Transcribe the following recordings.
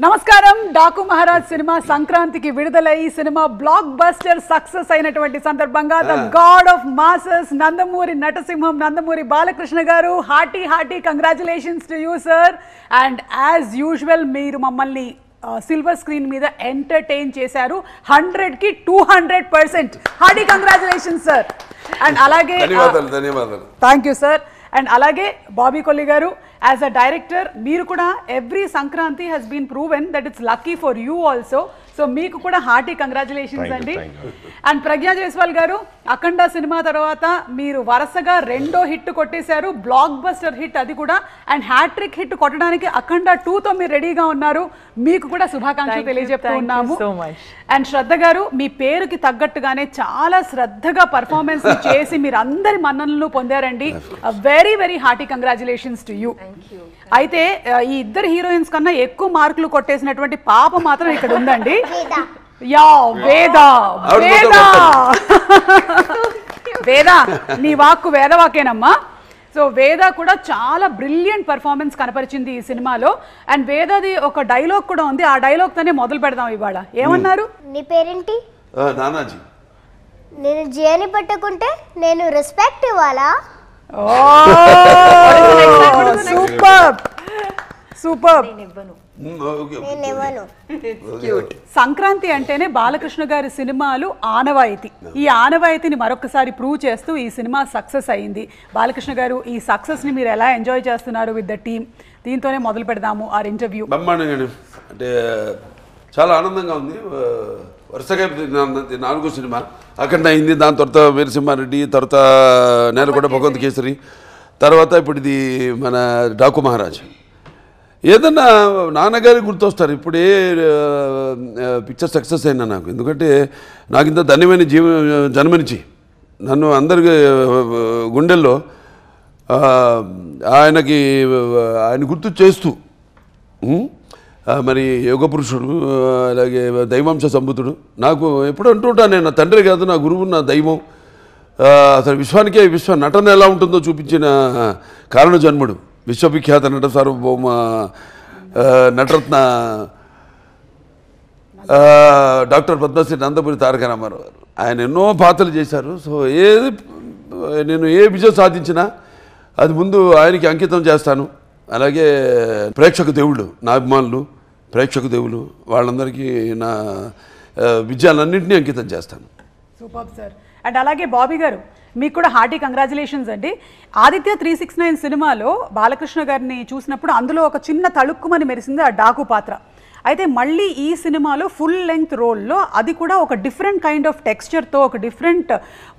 నమస్కారం. డాకు మహారాజ్ సినిమా సంక్రాంతికి విడుదలై ఈ సినిమా బ్లాక్ బస్టర్ సక్సెస్ అయినటువంటి సందర్భంగా the god of masses Nandamuri Natasimham Nandamuri Balakrishna garu hearty congratulations to you sir. And as usual మీరు మమ్మల్ని సిల్వర్ స్క్రీన్ మీద ఎంటర్టైన్ చేశారు. 100కి 200%. Hearty congratulations sir. అండ్ అలాగే ధన్యవాదాలు. Thank you sir. అండ్ అలాగే బాబీ కొల్లి గారు యాజ్ అ డైరెక్టర్ మీరు కూడా every Sankranti has been proven that it's lucky for you also. So మీకు కూడా హార్టీ కంగ్రాచులేషన్స్ అండి. అండ్ ప్రజ్ఞా జైస్వాల్ గారు అఖండ సినిమా తర్వాత మీరు వరుసగా 2వ హిట్ కొట్టేశారు, బ్లాక్ బస్టర్ హిట్ అది కూడా. అండ్ హ్యాట్రిక్ హిట్ కొట్టడానికి అఖండ 2తో మీరు రెడీగా ఉన్నారు. మీకు కూడా శుభాకాంక్షలు తెలియజెప్తూ ఉన్నాము. అండ్ శ్రద్ధ గారు మీ పేరుకి తగ్గట్టుగానే చాలా శ్రద్ధగా పర్ఫార్మెన్స్ చేసి మీరు అందరి మన్ననలను పొందారండి. Very very hearty congratulations to you. అయితే ఈ ఇద్దరు హీరోయిన్స్ కన్నా ఎక్కువ మార్కులు కొట్టేసినటువంటి పాప మాత్రం ఇక్కడ ఉందండి. యా వేద వేద నీ వాక్కు వేదవాకేనమ్మా. సో వేద కూడా చాలా బ్రిలియంట్ పర్ఫార్మెన్స్ కనపరిచింది ఈ సినిమాలో. అండ్ వేదది ఒక డైలాగ్ కూడా ఉంది, ఆ డైలాగ్ తోనే మొదలు పెడదాం ఇవాళ. ఏమన్నారు? నీ పేరేంటి? నానాజీ. నేను జియాని పట్టుకుంటే నేను రెస్పెక్ట్ ఇవ్వాలా? Super super. సంక్రాంతి అంటేనే బాలకృష్ణ గారి సినిమాలు ఆనవాయితీ. ఈ ఆనవాయితీని మరొకసారి ప్రూవ్ చేస్తూ ఈ సినిమా సక్సెస్ అయింది. బాలకృష్ణ గారు ఈ సక్సెస్ ని మీరు ఎలా ఎంజాయ్ చేస్తున్నారు విత్ ద టీమ్? దీంతోనే మొదలు పెడదాము ఆర్ ఇంటర్వ్యూ. అంటే చాలా ఆనందంగా ఉంది. వరుసగా 4వ సినిమా అఖండ అయింది, దాని తర్వాత వీరసింహారెడ్డి, తర్వాత నేలకొండ భగవంత్ కేసరి, తర్వాత ఇప్పుడు ఇది మన డాకు మహారాజ్. ఏదన్నా నాన్నగారికి గుర్తొస్తారు ఇప్పుడే పిక్చర్ సక్సెస్ అయినా నాకు. ఎందుకంటే నాకు ఇంత ధన్యమైన జన్మనిచ్చి నన్ను అందరి గుండెల్లో ఆయన గుర్తు చేస్తూ మరి యోగ పురుషుడు, అలాగే దైవాంశ సంబుతుడు. నాకు ఎప్పుడు అంటుంటాను నేను, నా తండ్రి కాదు నా గురువు, నా దైవం. అసలు విశ్వానికే విశ్వ నటన ఎలా ఉంటుందో చూపించిన కారణ జన్ముడు, విశ్వవిఖ్యాత నట సార్వభౌమ నటరత్న డాక్టర్ పద్మశ్రీ నందమూరి తారక రామారావు గారు. ఆయన ఎన్నో పాత్రలు చేశారు. సో నేను ఏ విజయం సాధించినా అది ముందు ఆయనకి అంకితం చేస్తాను. అలాగే ప్రేక్షక దేవుళ్ళు, నా అభిమానులు, ప్రేక్షక దేవులు వాళ్ళందరికీ నా విజయాలన్నింటినీ అంకితం చేస్తాను. Super sir. అండ్ అలాగే బాబీ గారు మీకు కూడా హార్టీ కంగ్రాచులేషన్స్ అండి. ఆదిత్య 369 సినిమాలో బాలకృష్ణ గారిని చూసినప్పుడు అందులో ఒక చిన్న తళుక్కుమని మెరిసింది ఆ డాకు పాత్ర. అయితే మళ్ళీ ఈ సినిమాలో ఫుల్ లెంగ్త్ రోల్లో అది కూడా ఒక డిఫరెంట్ కైండ్ ఆఫ్ టెక్స్చర్తో, ఒక డిఫరెంట్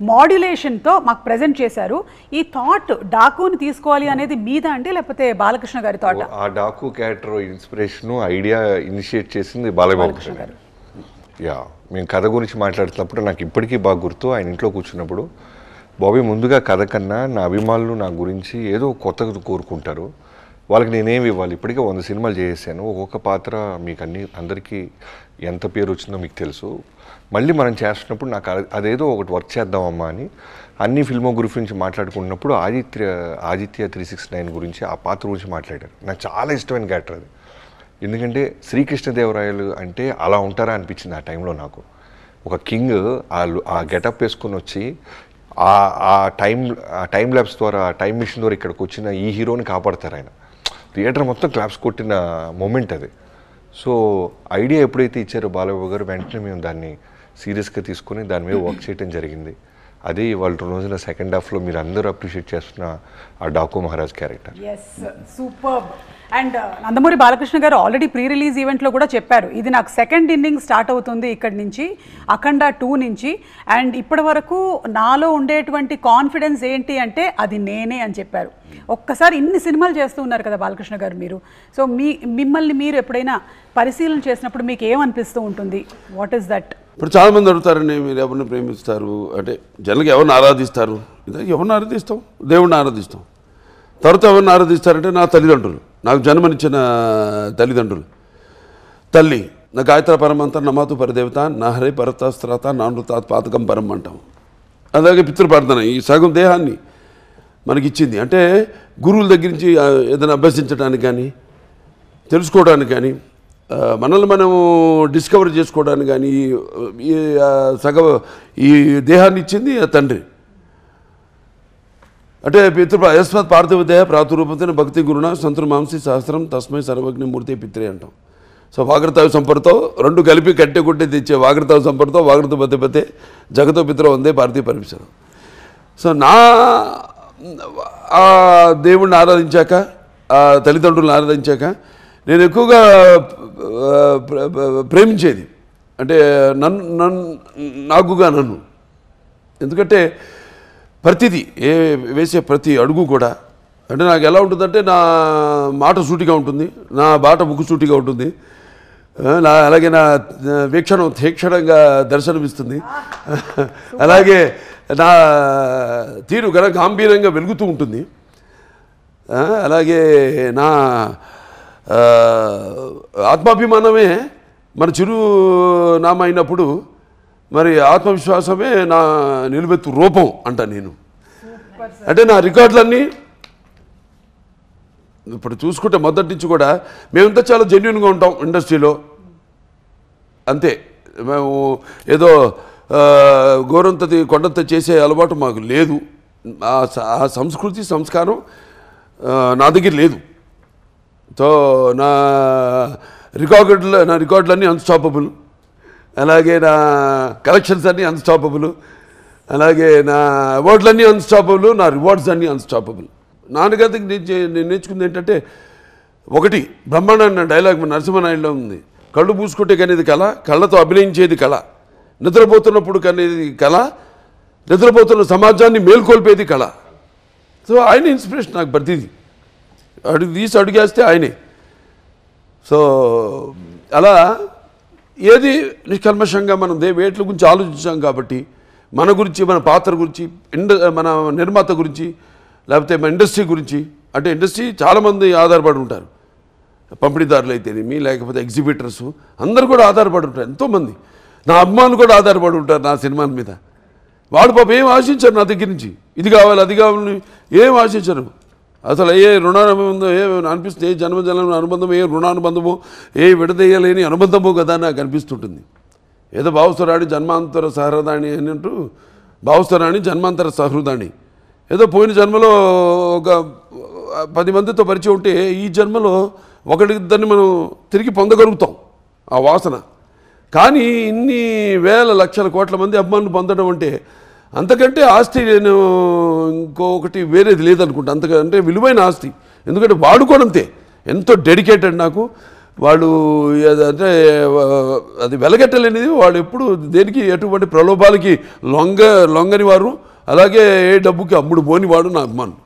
మాడ్యులేషన్తో మాకు ప్రజెంట్ చేశారు. ఈ థాట్ డాకుని తీసుకోవాలి అనేది మీద అంటే లేకపోతే బాలకృష్ణ గారి థాట్? ఆ Daaku character inspiration idea initiate చేసింది బాలకృష్ణ గారు. యా, మేము కథ గురించి మాట్లాడుతున్నప్పుడు నాకు ఇప్పటికీ బాగా గుర్తు. ఆయన ఇంట్లో కూర్చున్నప్పుడు, బాబీ ముందుగా కథ కన్నా నా అభిమానులు నా గురించి ఏదో కొత్తగా కోరుకుంటారు, వాళ్ళకి నేనేమి ఇవ్వాలి? ఇప్పటికే 100 సినిమాలు చేసేసాను, ఒక్కొక్క పాత్ర మీకు అందరికీ ఎంత పేరు వచ్చిందో మీకు తెలుసు. మళ్ళీ మనం చేస్తున్నప్పుడు నాకు అదేదో ఒకటి వర్క్ చేద్దామమ్మా అని అన్ని ఫిల్మోగ్రఫీ నుంచి మాట్లాడుకున్నప్పుడు ఆదిత్య 369 గురించి, ఆ పాత్ర గురించి మాట్లాడారు. నాకు చాలా ఇష్టమైన క్యారెక్టర్ అది. ఎందుకంటే శ్రీకృష్ణదేవరాయలు అంటే అలా ఉంటారా అనిపించింది ఆ టైంలో నాకు. ఒక కింగ్ ఆ గెటప్ వేసుకొని వచ్చి ఆ టైం ల్యాబ్స్ ద్వారా, ఆ టైం మిషన్ ద్వారా ఇక్కడికి వచ్చిన ఈ హీరోని కాపాడతారు ఆయన. థియేటర్ మొత్తం క్లాప్స్ కొట్టిన మూమెంట్ అది. సో ఐడియా ఎప్పుడైతే ఇచ్చారో బాలబాబు గారు, వెంటనే మేము దాన్ని సీరియస్గా తీసుకొని దాని మీద వర్క్ చేయడం జరిగింది. అదే ఇవాళ రోజున సెకండ్ హాఫ్లో మీరు అందరూ అప్రిషియేట్ చేస్తున్న ఆ Daaku Maharaj character. Super. And Nandamuri Balakrishna గారు ఆల్రెడీ ప్రీ రిలీజ్ ఈవెంట్లో కూడా చెప్పారు, ఇది నాకు సెకండ్ ఇన్నింగ్ స్టార్ట్ అవుతుంది ఇక్కడి నుంచి, అఖండ 2 నుంచి. అండ్ ఇప్పటి వరకు నాలో ఉండేటువంటి కాన్ఫిడెన్స్ ఏంటి అంటే అది నేనే అని చెప్పారు. ఒక్కసారి ఇన్ని సినిమాలు చేస్తూ ఉన్నారు కదా బాలకృష్ణ గారు మీరు. సో మిమ్మల్ని మీరు ఎప్పుడైనా పరిశీలన చేసినప్పుడు మీకు ఏమనిపిస్తూ ఉంటుంది? What is that? ఇప్పుడు చాలామంది అడుగుతారండి, మీరు ఎవరిని ప్రేమిస్తారు అంటే జనరల్గా ఎవరిని ఆరాధిస్తారు? ఎవరిని ఆరాధిస్తాం? దేవుడిని ఆరాధిస్తాం. తర్వాత ఎవరిని ఆరాధిస్తారంటే నా తల్లిదండ్రులు, నాకు జన్మనిచ్చిన తల్లిదండ్రులు. తల్లి నా గాయత్ర పరమంత నమాతు పరిదేవత నా హరే పరతాస్త్రాత నానృతాత్ పాతకం పరం అంటాం. అలాగే పితృప్రార్థన ఈ సగం దేహాన్ని మనకిచ్చింది. అంటే గురువుల దగ్గర నుంచి ఏదైనా అభ్యసించడానికి కానీ, తెలుసుకోవడానికి కానీ, మనల్ని మనము డిస్కవర్ చేసుకోవడానికి కానీ ఈ దేహాన్ని ఇచ్చింది తండ్రి. అంటే యస్మత్ పార్థివదేహ ప్రాతురూపతైన భక్తి గురుణ సంతుర్ మాంసి సహస్రం తస్మై సర్వజ్ఞ మూర్తి పిత్రే అంటాం. సో వాగ్రతావి సంపర్తో రెండు కలిపి కట్టె కొట్టి తెచ్చే వాగ్రతావి సంపర్తో వాగ్రత పతే జగతో పిత్ర వందే పార్థివ పరమేశ్వరం. సో ఆ దేవుణ్ణి ఆరాధించాక, ఆ తల్లిదండ్రులను ఆరాధించాక నేను ఎక్కువగా ప్రేమించేది అంటే నాకుగా నన్ను. ఎందుకంటే ప్రతిదీ వేసే ప్రతి అడుగు కూడా అంటే నాకు ఎలా ఉంటుందంటే నా మాట సూటిగా ఉంటుంది, నా బాట ముక్కు సూటిగా ఉంటుంది, అలాగే నా వీక్షణం తీక్షణంగా దర్శనమిస్తుంది, అలాగే నా తీరు గాంభీర్యంగా వెలుగుతూ ఉంటుంది, అలాగే నా ఆత్మాభిమానమే మన చిరునామ అయినప్పుడు మరి ఆత్మవిశ్వాసమే నా నిలువెత్తు రూపం అంట నేను. అంటే నా రికార్డులన్నీ ఇప్పుడు చూసుకుంటే మొదటి నుంచి కూడా మేమంతా చాలా జెన్యున్గా ఉంటాం ఇండస్ట్రీలో, అంతే. మేము ఏదో గోరంతది కొండంత చేసే అలవాటు మాకు లేదు. ఆ సంస్కృతి సంస్కారం నా దగ్గర లేదు. సో నా రికార్డులన్నీ అన్స్టాపబుల్, అలాగే నా కలెక్షన్స్ అన్నీ అన్స్టాపబుల్, అలాగే నా అవార్డులన్నీ అన్స్టాపబుల్, నా రివార్డ్స్ అన్నీ అన్స్టాపబుల్. నాన్నగారికి నేను నేర్చుకుంది ఏంటంటే ఒకటి బ్రహ్మాండ డైలాగ్ మన నరసింహనాయుడులో ఉంది, కళ్ళు పూసుకుంటే కనేది కళ, కళ్ళతో అభినయించేది కళ, నిద్రపోతున్నప్పుడు కనేది కళ, నిద్రపోతున్న సమాజాన్ని మేల్కొల్పేది కళ. సో ఆయన ఇన్స్పిరేషన్ నాకు ప్రతిదీ అడుగేస్తే ఆయనే. సో అలా ఏది నిష్కల్మషంగా మనం వేట్ల గురించి ఆలోచించాం కాబట్టి మన గురించి, మన పాత్ర గురించి, మన నిర్మాత గురించి, లేకపోతే మన ఇండస్ట్రీ గురించి. అంటే ఇండస్ట్రీ చాలామంది ఆధారపడి ఉంటారు, పంపిణీదారులు అయితేనేమి లేకపోతే ఎగ్జిబిటర్స్ అందరూ కూడా ఆధారపడి ఉంటారు. ఎంతోమంది నా అభిమానులు కూడా ఆధారపడి ఉంటారు నా సినిమాల మీద. వాడు పాపం ఏం ఆశించారు నా దగ్గర నుంచి, ఇది కావాలి అది కావాలని ఏం ఆశించరు. అసలు ఏ రుణానుబంధం ఏ అనిపిస్తుంది, ఏ జన్మజన్మ అనుబంధం, ఏ రుణానుబంధమో, ఏ విడదీయలేని అనుబంధమో కదా నాకు అనిపిస్తుంటుంది. ఏదో భావస్వరాణి జన్మాంతర సహృదాణి అని అంటూ, భావస్వరాణి జన్మాంతర సహృదాణి. ఏదో పోయిన జన్మలో ఒక 10 మందితో పరిచయం ఉంటే ఈ జన్మలో ఒకరిద్దరిని మనం తిరిగి పొందగలుగుతాం ఆ వాసన. కానీ ఇన్ని వేల లక్షల కోట్ల మంది అభిమానులు పొందడం అంటే అంతకంటే ఆస్తి నేను ఇంకొకటి వేరేది లేదనుకుంటా. అంతకంటే విలువైన ఆస్తి. ఎందుకంటే వాడు కూడా అంతే ఎంతో డెడికేటెడ్ నాకు. వాళ్ళు అంటే అది వెలగట్టలేనిది. వాడు ఎప్పుడు దేనికి ఎటువంటి ప్రలోభాలకి లొంగని వారు, అలాగే ఏ డబ్బుకి అమ్ముడు పోని వాడు నా అభిమానులు.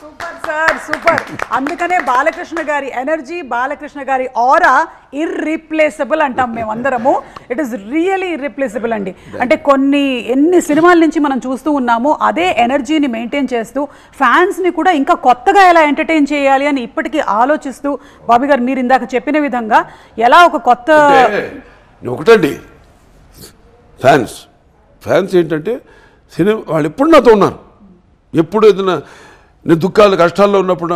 Super sir, super. అందుకనే బాలకృష్ణ గారి ఎనర్జీ, బాలకృష్ణ గారి ఆరా ఇర్రీప్లేసబుల్ అంటాం మేమందరము. ఇట్ ఈస్ రియలీ ఇర్రీప్లేసబుల్ అండి. అంటే ఎన్ని సినిమాల నుంచి మనం చూస్తూ ఉన్నాము అదే ఎనర్జీని మెయింటైన్ చేస్తూ ఫ్యాన్స్ని కూడా ఇంకా కొత్తగా ఎలా ఎంటర్టైన్ చేయాలి అని ఇప్పటికీ ఆలోచిస్తూ, బాబీ గారు మీరు ఇందాక చెప్పిన విధంగా ఎలా ఒక కొత్త ఒకటండి ఫ్యాన్స్ ఏంటంటే సినిమా వాళ్ళు ఎప్పుడు నాతో ఉన్నారు. ఎప్పుడు ఏదైనా నేను దుఃఖాలు కష్టాల్లో ఉన్నప్పుడు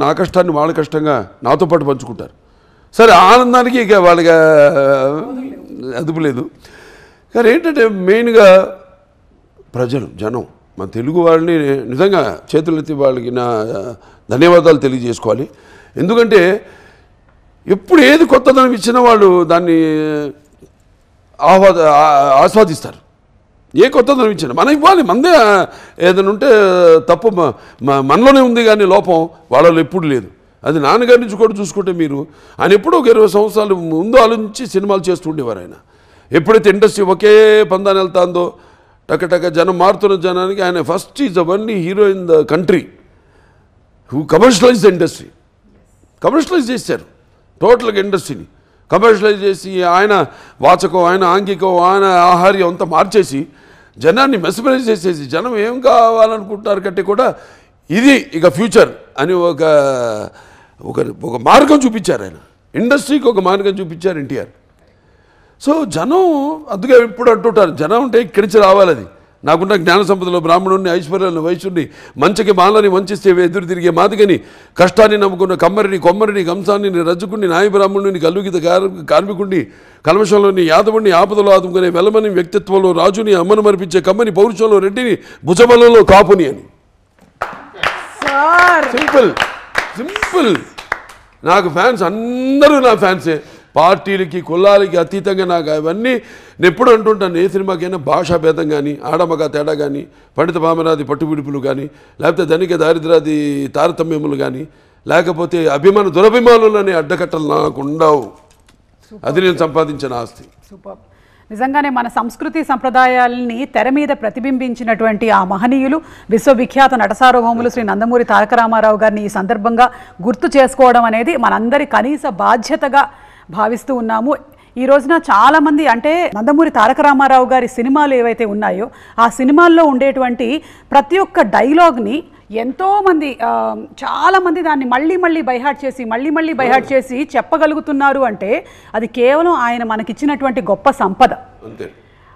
నా కష్టాన్ని వాళ్ళ కష్టంగా నాతో పాటు పంచుకుంటారు. సరే ఆనందానికి ఇక వాళ్ళకి అదుపు లేదు. కానీ ఏంటంటే మెయిన్గా జనం మన తెలుగు వాళ్ళని నిజంగా చేతులెత్తి వాళ్ళకి నా ధన్యవాదాలు తెలియజేసుకోవాలి. ఎందుకంటే ఎప్పుడు ఏది కొత్తదనం ఇచ్చినా వాళ్ళు దాన్ని ఆస్వాదిస్తారు. ఏ కొత్తదనం ఇచ్చినా మనం ఇవ్వాలి. మందే ఏదైనా ఉంటే తప్పు మనలోనే ఉంది, కానీ లోపం వాళ్ళలో ఎప్పుడు లేదు. అది నాన్నగారి నుంచి కూడా చూసుకుంటే మీరు ఆయన ఎప్పుడూ ఒక 20 సంవత్సరాలు ముందు ఆలోచించి సినిమాలు చేస్తుండేవారు. ఆయన ఎప్పుడైతే ఇండస్ట్రీ ఒకే పందాన్ని వెళ్తాందో టక జనం మారుతున్న జనానికి ఆయన first is the only hero in the country who commercialize the industry. Commercialize చేశారు టోటల్గా ఇండస్ట్రీని. కమర్షియలైజ్ చేసి ఆయన వాచకం, ఆయన ఆంగికం, ఆయన ఆహార్యం అంతా మార్చేసి జనాన్ని మెస్మరైజ్ చేసేసి జనం ఏం కావాలనుకుంటున్నారు కంటే కూడా ఇది ఇక ఫ్యూచర్ అని ఒక మార్గం చూపించారు ఆయన. ఇండస్ట్రీకి ఒక మార్గం చూపించారు ఎన్టీఆర్. సో జనం అందుకే ఇప్పుడు అంటుంటారు జనం అంటే ఇక్కడి నుంచి రావాలి, నాకున్న జ్ఞాన సంపదలో బ్రాహ్మణుడిని, ఐశ్వర్యాన్ని, వైశ్యుడిని, మంచకి మాలని వంచిస్తే ఎదురు తిరిగే మాదిగని, కష్టాన్ని నమ్ముకున్న కమ్మరిని, కొమ్మరిని, కంసాన్ని, రజ్జుకుని, నాయబ్రాహ్మణుని, కలుగిత కార్మికుడిని, కల్మషంలోని యాదవుడిని, ఆపదలో ఆదుకునే వెలమని, వ్యక్తిత్వంలో రాజుని, అమ్మను మరిపించే కమ్మని, పౌరుషంలో రెడ్డిని, భుజబలంలో కాపుని అని. Simple simple. నాకు ఫ్యాన్స్ అందరూ నా ఫ్యాన్సే. పార్టీలకి కులాలకి అతీతంగా నాకు అవన్నీ నేను ఎప్పుడు అంటుంటాను. ఏ సినిమాకైనా భాషా భేదం కానీ, ఆడమగ తేడా కానీ, పండిత పామరాది పట్టువిడుపులు కానీ, లేకపోతే ధనిక దారిద్రాది తారతమ్యములు కానీ, లేకపోతే అభిమాన దురభిమానులనే అడ్డకట్టలు నాకు ఉండవు. అది నేను సంపాదించిన ఆస్తి. సూపర్. నిజంగానే మన సంస్కృతి సంప్రదాయాల్ని తెర మీద ప్రతిబింబించినటువంటి ఆ మహనీయులు, విశ్వవిఖ్యాత నటసార్వభౌములు శ్రీ నందమూరి తారక రామారావు గారిని ఈ సందర్భంగా గుర్తు చేసుకోవడం అనేది మనందరి కనీస బాధ్యతగా భావిస్తూ ఉన్నాము. ఈ రోజున చాలామంది అంటే నందమూరి తారక రామారావు గారి సినిమాలు ఏవైతే ఉన్నాయో ఆ సినిమాల్లో ఉండేటువంటి ప్రతి ఒక్క డైలాగ్ని ఎంతోమంది చాలామంది దాన్ని మళ్ళీ బైహార్ట్ చేసి చెప్పగలుగుతున్నారు అంటే అది కేవలం ఆయన మనకిచ్చినటువంటి గొప్ప సంపద. అంతే.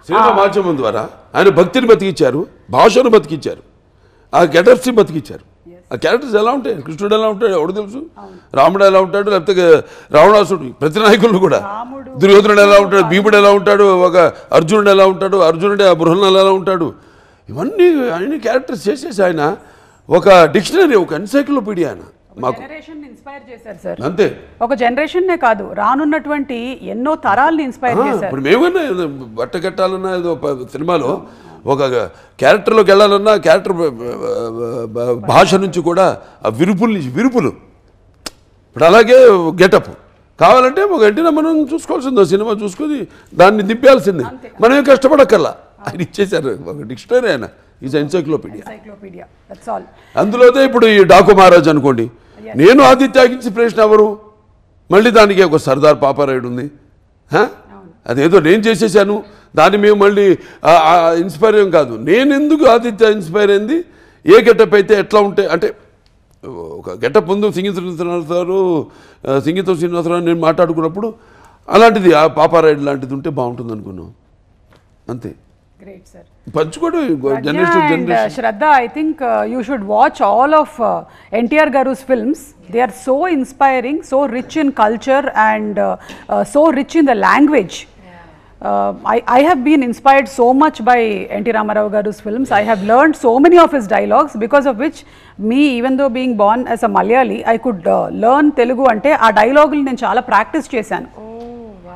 సినిమా మాధ్యమం ద్వారా ఆయన భక్తిని బతికిచ్చారు, భాషను బతికిచ్చారు, ఆ గెటప్స్ని బతికిచ్చారు. ఆ క్యారెక్టర్స్ ఎలా ఉంటాయి, కృష్ణుడు ఎలా ఉంటాడు ఎవడు తెలుసు, రాముడు ఎలా ఉంటాడు, లేకపోతే రావణాసుడు, ప్రతి నాయకులు కూడా, దుర్యోధనుడు ఎలా ఉంటాడు, భీముడు ఎలా ఉంటాడు, ఒక అర్జునుడు ఎలా ఉంటాడు, అర్జునుడు ఆ బృహన్నలు ఎలా ఉంటాడు, ఇవన్నీ ఆయన క్యారెక్టర్స్ చేసేసి ఆయన ఒక డిక్షనరీ, ఒక ఎన్సైక్లోపీడియా ఆయన మాకు ఇన్స్పైర్ చేశారు సార్. అంతే. ఒక జనరేషన్నే కాదు, రానున్నటువంటి ఎన్నో తరాల్ని ఇన్స్పైర్ చేశారు. ఇప్పుడు మేమన్నా బట్ట కట్టాలన్నా ఏదో సినిమాలో ఒక క్యారెక్టర్లోకి వెళ్ళాలన్నా క్యారెక్టర్ భాష నుంచి కూడా ఆ విరుపులు ఇప్పుడు అలాగే గెటప్ కావాలంటే ఒక గంటనే మనం చూసుకోవాల్సిందో, సినిమా చూసుకొని దాన్ని దింపేయాల్సిందే, మనం ఏం కష్టపడక్కర్లా. ఆయన ఇచ్చేశారు ఒక డిక్షనరీ, ఆయన ఈజ్ ఎన్సైక్లోపీడియా. అందులోనే ఇప్పుడు ఈ డాకు మహారాజ్ అనుకోండి, నేను ఆదిత్య ఇన్స్పిరేషన్ ఎవరు, మళ్ళీ దానికి ఒక సర్దార్ పాపారాయుడు ఉంది, అదేదో నేను చేసేసాను దాన్ని మేము మళ్ళీ ఇన్స్పైర్ ఏం కాదు. నేను ఎందుకు ఆదిత్య ఇన్స్పైర్ అయింది, ఏ గెటప్ అయితే ఎట్లా ఉంటే అంటే ఒక గెటప్ ముందు సంగీత శ్రీనివాసరావు నేను మాట్లాడుకున్నప్పుడు అలాంటిది ఆ పాపారాయుడు లాంటిది ఉంటే బాగుంటుంది అనుకున్నాం. అంతే. Great, sir. Shraddha, I think you should watch all of NTR Garu's films. They are so inspiring, so rich in culture and so rich in the language. I have been inspired so much by N.T. Ramarao Garu's films. I have learned so many of his dialogues, because of which me, even though being born as a Malayali, I could learn Telugu ante aa dialogue ni nenu chaala practice chesanu.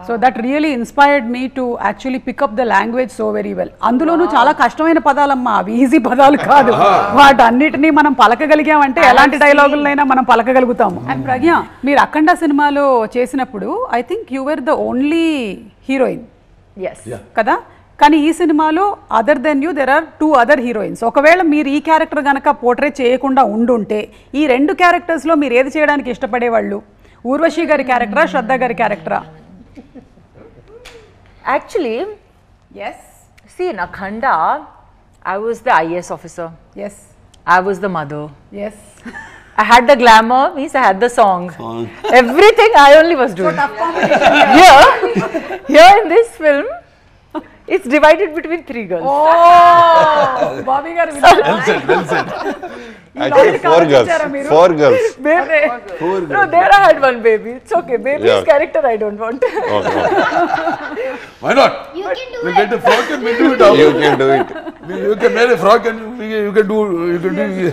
So that really inspired me to actually pick up the language so very well. అందులోనూ చాలా కష్టమైన పదాలమ్మా, అవి easy పదాలు కాదు. వాటన్నిటినీ మనం పలకగలిగామంటే ఎలాంటి డైలాగులైనా మనం పలకగలుగుతాము. అండ్ ప్రజ్ఞ, మీరు అఖండ సినిమాలో చేసినప్పుడు I think you were the only heroine కదా, కానీ ఈ సినిమాలో other than you there are 2 other heroines. ఒకవేళ మీరు ఈ క్యారెక్టర్ కనుక పోర్ట్రే చేయకుండా ఉండుంటే ఈ 2 క్యారెక్టర్స్లో మీరు ఏది చేయడానికి ఇష్టపడేవాళ్ళు? ఊర్వశి గారి క్యారెక్టరా, శ్రద్ధ గారి క్యారెక్టరా? Actually, yes. See, in Akhanda, I was the IAS officer. Yes. I was the mother. Yes. I had the glamour, means I had the song. Everything I only was doing. So tough competition. Here in this film, it's divided between 3 girls. Oh, Bobby garu. Well said. Actually, 4 girls. 4 girls. Baby. No, there I had one baby. It's okay. Baby's character I don't want. Okay. Why not? You can do we'll it. get a frock and we'll do it. You can do it. You can wear a frock and you can do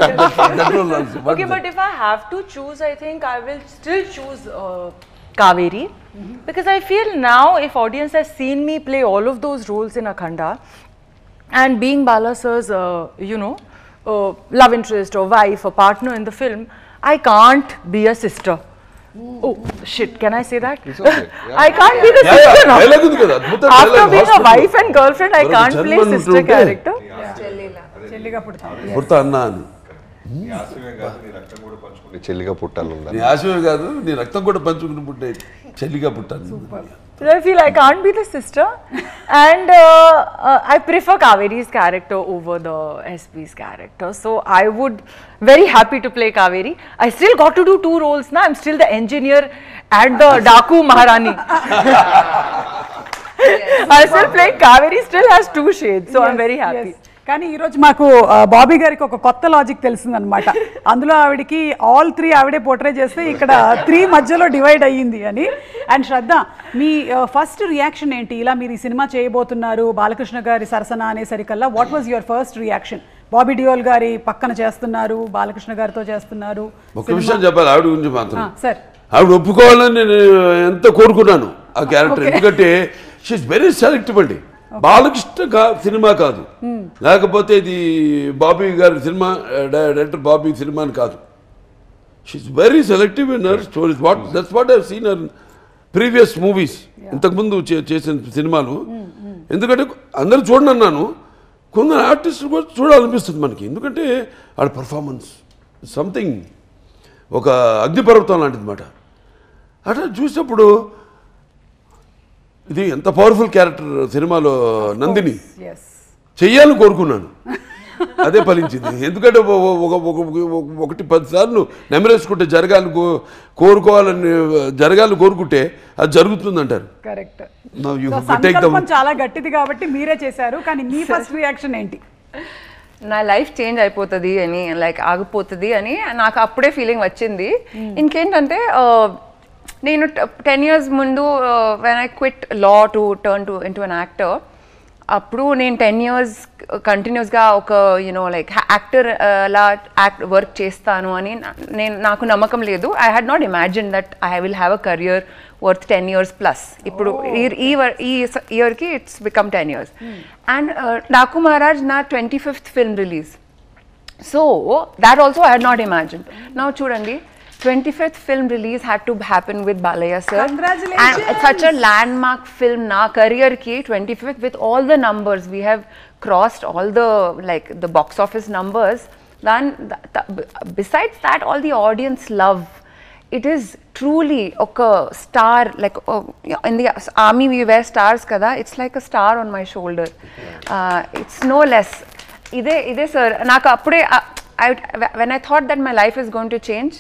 that role also. Okay, but if I have to choose, I think I will still choose Kaveri. Because I feel now, if audience has seen me play all of those roles in Akhanda, and being Bala sir's, love interest or wife or partner in the film, I can't be a sister. Oh shit, can I say that? It's okay. Yeah. I can't be the sister now. After being a wife and girlfriend, I can't play sister character. చెల్లిగా పుడతాం. పుడతా అన్నా అని. చెల్లిగా పుట్టాలన్నా నీ ఆశమే కాదు, నీ రక్తం కూడా పంచుకుని పుట్టే చెల్లిగా పుట్టాను. So I feel I can't be the sister, and I prefer Kaveri's character over the SP's character. So I would very happy to play Kaveri. I still got to do 2 roles now. I'm still the engineer and the Daku Maharani. I still play Kaveri. Still has 2 shades, so I'm very happy. కానీ ఈరోజు మాకు బాబీ గారికి ఒక కొత్త logic తెలిసిందనమాట. అందులో ఆవిడకి all 3 ఆవిడే portray చేస్తే ఇక్కడ 3 మధ్యలో డివైడ్ అయ్యింది అని. అండ్ శ్రద్ధ, మీ ఫస్ట్ రియాక్షన్ ఏంటి? ఇలా మీరు ఈ సినిమా చేయబోతున్నారు బాలకృష్ణ గారి సరసన అనేసరికల్లా what was your first reaction? Bobby Deol గారి పక్కన చేస్తున్నారు, బాలకృష్ణ గారితో చేస్తున్నారు. ఒక విషయం చెప్పాలి ఆవిడ గురించి మాత్రం. సార్, ఆవిడ ఒప్పుకోవాలని నేను ఎంత కోరుకున్నాను ఆ క్యారెక్టర్. ఎందుకంటే షీఈస్ వెరీ సెలెక్టివ్ అండి. బాలకృష్ణ సినిమా కాదు, లేకపోతే ఇది బాబీ గారి సినిమా, డైరెక్టర్ బాబీ సినిమా అని కాదు. She's very selective in her stories. That's what I seen her previous movies, ఇంతకుముందు చేసిన సినిమాలు. ఎందుకంటే అందరూ చూడండి అన్నాను, కొందరు ఆర్టిస్టులు కూడా చూడాలనిపిస్తుంది మనకి. ఎందుకంటే వాళ్ళ పర్ఫార్మెన్స్ సంథింగ్ ఒక అగ్నిపర్వతం లాంటిది మాట. అట్లా చూసినప్పుడు ఇది ఎంత పవర్ఫుల్ క్యారెక్టర్ సినిమాలో నందిని చెయ్యాలని కోరుకున్నాను, అదే ఫలించింది. ఎందుకంటే 1-10 సార్లు నెమరేసుకుంటే జరగాలని కోరుకుంటే అది జరుగుతుంది అంటారు. కరెక్ట్. చాలా గట్టిది కాబట్టి మీరే చేశారు. కానీ మీ ఫస్ట్ రియాక్షన్ ఏంటి? నా లైఫ్ చేంజ్ అయిపోతుంది అని, లైక్ ఆగిపోతుంది అని నాకు అప్పుడే ఫీలింగ్ వచ్చింది. ఇంకేంటంటే నేను 10 years ముందు when I quit law to turn into an actor, అప్పుడు నేను 10 years కంటిన్యూస్గా ఒక లైక్ యాక్టర్ లా వర్క్ చేస్తాను అని నాకు నమ్మకం లేదు. I had not imagine that I will have a career worth 10 years plus. ఇప్పుడు ఈ ఇయర్కి it's become 10 years. And Daaku Maharaj నా 25th film release. So that also I had not imagine. నా చూడండి, 25th film release had to happen with Balaya sir. Congratulations! And it's such a landmark film na career ki 25th with all the numbers. We have crossed all the the box office numbers. Then besides that, all the audience love. It is truly a star, like in the army we wear stars kada. It's like a star on my shoulder. It's no less. Ide sir, naku appude when I thought that my life is going to change,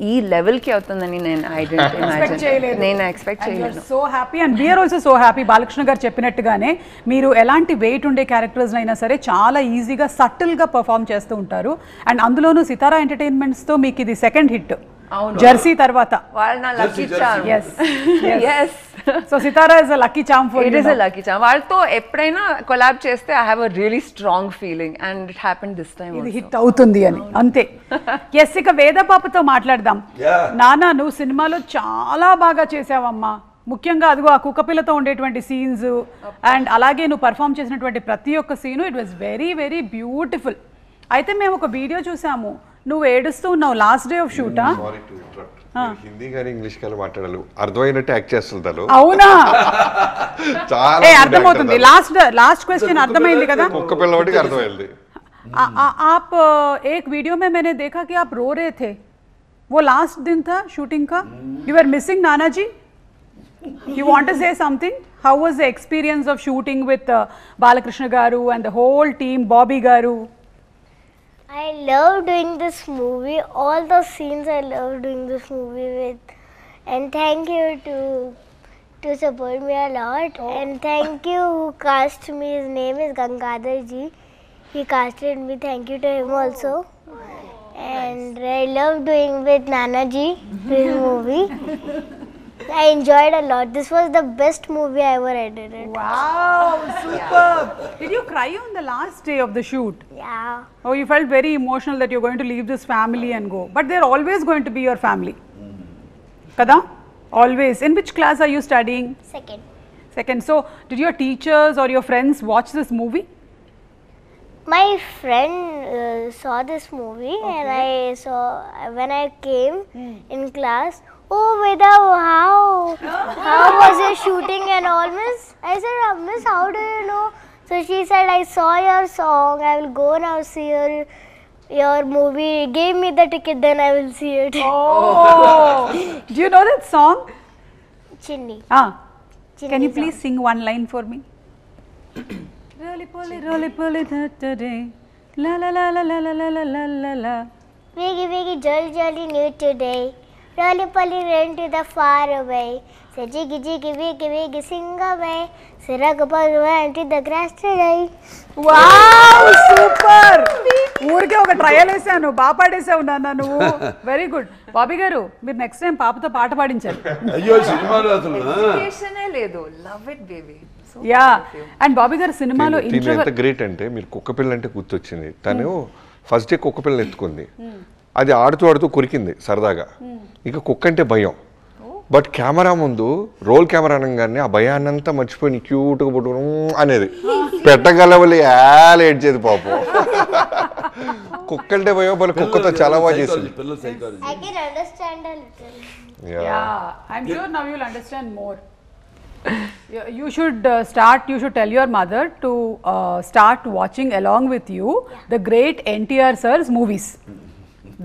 ఈ లెవెల్కి అవుతుందని నేను expect చేయలేదు. So happy and we're also so happy. Balakrishna గారు చెప్పినట్టుగానే మీరు ఎలాంటి wait ఉండే క్యారెక్టర్స్ అయినా సరే చాలా ఈజీగా సటిల్గా పర్ఫామ్ చేస్తూ ఉంటారు. అండ్ అందులోనూ సితారా ఎంటర్టైన్మెంట్స్తో మీకు ఇది సెకండ్ హిట్ జెర్సీ తర్వాత. వాళ్ళు నా lucky charm. yes so Sitara is a lucky charm for you. It is a lucky charm. వాళ్ళతో ఎప్పుడైనా కొలాబ్ చేస్తే I have a really strong feeling and it happened this time. ఇది హిట్ అవుతుంది అని అంతే. ఎస్, ఇక వేద పాపతో మాట్లాడదాం. నానా, నువ్వు సినిమాలో చాలా బాగా చేసావమ్మా. ముఖ్యంగా అదిగో ఆ కుక్కపిల్లతో ఉండేటువంటి సీన్స్ అండ్ అలాగే నువ్వు పర్ఫామ్ చేసినటువంటి ప్రతి ఒక్క scene it was very very beautiful. అయితే మేము ఒక వీడియో చూసాము, నువ్వు ఏడుస్తూ ఉన్నావు లాస్ట్ డే ఆఫ్ షూటా? హిందీ కానీ ఇంగ్లీష్ కానీ మాట్లాడాలి, అర్థమైనట్టు యాక్ట్ చేస్తుంటారు. అవునా? చాలా అర్థమవుతుంది. లాస్ట్ క్వశ్చన్ అర్థమైంది కదా? ఒక్క పిల్లవాడికి అర్థమైంది. आप एक वीडियो में मैंने देखा कि आप रो रहे थे. वो लास्ट दिन था शूटिंग का. You were missing Nana ji. You want to say something? How was the experience of shooting with Balakrishna Garu and the whole team, Bobby Garu? I love doing this movie. All the scenes I love doing this movie with. And thank you to support me a lot. And thank you who cast me. His name is Gangadhar ji. He casted me. Thank you to him also. And I love doing with Nana ji this movie. I enjoyed a lot. This was the best movie I ever edited. Wow, superb. Did you cry on the last day of the shoot? Yeah. Oh, you felt very emotional that you're going to leave this family and go. But they're always going to be your family. Kada? Always. In which class are you studying? Second. So, did your teachers or your friends watch this movie? My friend saw this movie, and I saw when I came in class. Oh, Veda, how was your shooting and all, Miss? I said, Miss, how do you know? So she said, I saw your song. I will go now see your movie. Give me the ticket, then I will see it. Oh, do you know that song? Chinni. Chinni can you please sing one line for me? Roly poly that day, la la la la la la la la la la. Wiggy wiggy jolly jolly new today. Roly poly ran to the far away. Jiggy jiggy wiggy wiggy sing away. Siragapagwa anti the grass today. Wow super ఊరికే ఒక trial వేసాను బాగా పాడేసావు నాన్న నువ్వు very good Bobby గారు మీరు next time పాపతో పాట పాడించాలి అయ్యో సినిమాలో అసలు లేదు love it baby yeah and Bobby గారు సినిమాలో తిను ఎంత గ్రేట్ అంటే మీరు కుక్క పిల్ల అంటే గుర్తొచ్చింది తను ఫస్ట్ డే కుక్క పిల్లని ఎత్తుకుంది అది ఆడుతూ ఆడుతూ కొరికింది సరదాగా ఇక కుక్క అంటే భయం బట్ కెమెరా ముందు రోల్ కెమెరా అనగానే ఆ భయాన్నంతా మర్చిపోయి క్యూట్గా పట్టుకుని అనేది పెట్టగలవలి ఏడ్చేది పాపం కుక్క అంటే భయం వాళ్ళ కుక్కతో చాలా బాగా చేసింది పిల్లల psychology I can understand a little. Yeah, I'm sure now you'll understand more. You should tell your mother to start watching along with you the great NTR sir's movies.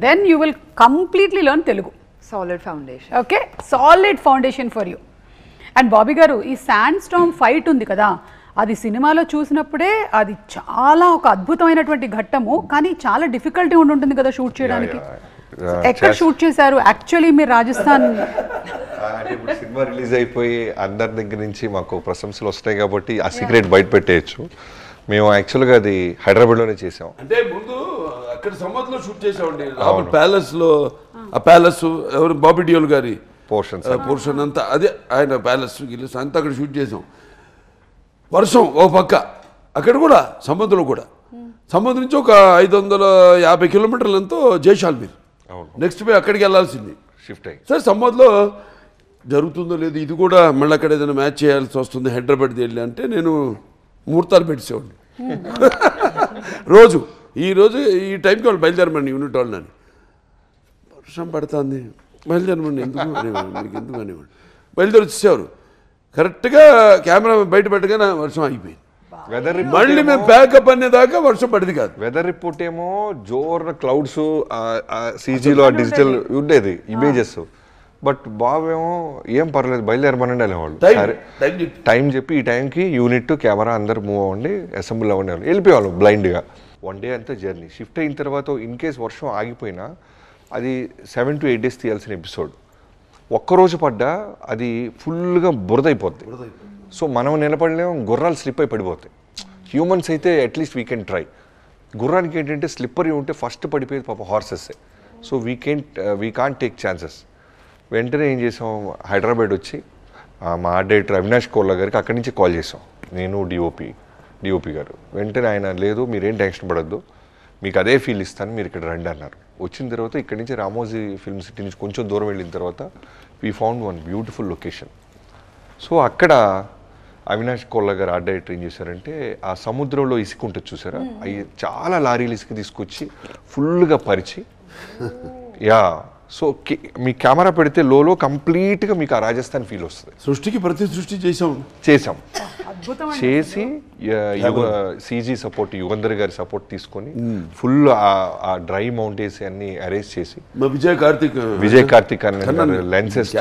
Then you will completely learn Telugu. Solid foundation Okay, solid foundation for you. And Bobby గారు ఈ sand Storm fight ఉంది కదా అది సినిమాలో చూసినప్పుడే అది చాలా ఒక అద్భుతమైనటువంటి ఘట్టము కానీ చాలా డిఫికల్టీ ఉంటుంది కదా షూట్ చేయడానికి ఎక్కడ షూట్ చేశారు యాక్చువల్లీ మీరు రాజస్థాన్ ఇప్పుడు సినిమా రిలీజ్ అయిపోయి అందరి దగ్గర నుంచి మాకు ప్రశంసలు వస్తాయి కాబట్టి ఆ సీక్రెట్ బయట పెట్టేయచ్చు మేము యాక్చువల్గా అది హైదరాబాద్లోనే చేసాం అంటే ముందు అక్కడ సమ్మర్లో షూట్ చేసామండి ప్యాలెస్ లో ఆ ప్యాలెస్ ఎవరు బాబీ డియోల్ గారి పోర్షన్ అంతా అదే ఆయన ప్యాలెస్ గిల్లెస్ అంతా అక్కడ షూట్ చేసాం వర్షం ఓ పక్క అక్కడ కూడా సముద్రంలో కూడా సముద్రం నుంచి ఒక 550 కిలోమీటర్లంతో జైషాల్మీర్ నెక్స్ట్ పోయి అక్కడికి వెళ్ళాల్సింది షిఫ్ట్ అయ్యి సరే సమ్మర్లో జరుగుతుందో లేదు ఇది కూడా మళ్ళీ అక్కడ ఏదైనా మ్యాచ్ చేయాల్సి వస్తుంది హైదరాబాద్ వెళ్ళి అంటే నేను ముహూర్తాలు పెట్టేసేవాడిని రోజు ఈ టైంకి వాళ్ళు బయలుదేరమండి యూనిట్ వాళ్ళని వర్షం పడుతుంది బయలుదేరమండి ఎందుకు మీకు ఎందుకు అనేవాడు బయలుదేరి వచ్చేసేవారు కరెక్ట్గా కెమెరా బయట పెట్టగానే వర్షం ఆగిపోయింది మళ్ళీ మేము ప్యాకప్ అనేదాకా వర్షం పడింది కాదు వెదర్ రిపోర్ట్ ఏమో జోర్ క్లౌడ్స్ సీజీలో డిజిటల్ ఉండేది ఇమేజెస్ బట్ బాబేమో ఏం పర్లేదు బయలుదేరమనండి అనేవాళ్ళు సరే టైం చెప్పి ఈ టైంకి యూనిట్ కెమెరా అందరు మూవ్ అవ్వండి అసెంబ్లీ అవ్వండి వెళ్ళిపోయేవాళ్ళు బ్లైండ్గా 1 day అంతా జర్నీ షిఫ్ట్ అయిన తర్వాత ఇన్ కేస్ వర్షం ఆగిపోయినా అది 7 to 8 days తీయాల్సిన ఎపిసోడ్ ఒక్కరోజు పడ్డా అది ఫుల్గా బురదైపోద్ది సో మనం నిలబడలేము గుర్రాలు స్లిప్ అయి పడిపోతాయి హ్యూమన్స్ అయితే అట్లీస్ట్ వీ కెన్ ట్రై గుర్రానికి ఏంటంటే స్లిప్పరీ ఉంటే ఫస్ట్ పడిపోయేది పాప హార్సెస్సే so we can't take chances వెంటనే ఏం చేసాం హైదరాబాద్ వచ్చి మా డైరెక్టర్ అవినాష్ కోల్లా గారికి అక్కడి నుంచి కాల్ చేసాం నేను డిఓపి గారు వెంటనే ఆయన లేదు మీరేం టెన్షన్ పడద్దు మీకు అదే ఫీల్ ఇస్తాను మీరు ఇక్కడ రండి అన్నారు వచ్చిన తర్వాత ఇక్కడి నుంచి రామోజీ ఫిల్మ్ సిటీ నుంచి కొంచెం దూరం వెళ్ళిన తర్వాత we found one beautiful location so అక్కడ అవినాష్ కోల్లా గారు ఆర్ట్ డైరెక్టర్ ఏం చేశారంటే ఆ సముద్రంలో ఇసుక ఉంటుంది చూసారా అవి చాలా లారీలు ఇసుక తీసుకొచ్చి ఫుల్గా పరిచి సో మీ కెమెరా పెడితే లోలో కంప్లీట్గా మీకు ఆ రాజస్థాన్ ఫీల్ వస్తుంది సృష్టికి ప్రతి సృష్టి చేసాం చేసి సీజీ సపోర్ట్ యుగంధర్ గారి సపోర్ట్ తీసుకొని ఫుల్ ఆ డ్రై మౌంటైన్స్ అన్ని అరేంజ్ చేసి విజయ్ కార్తిక్ లెన్సెస్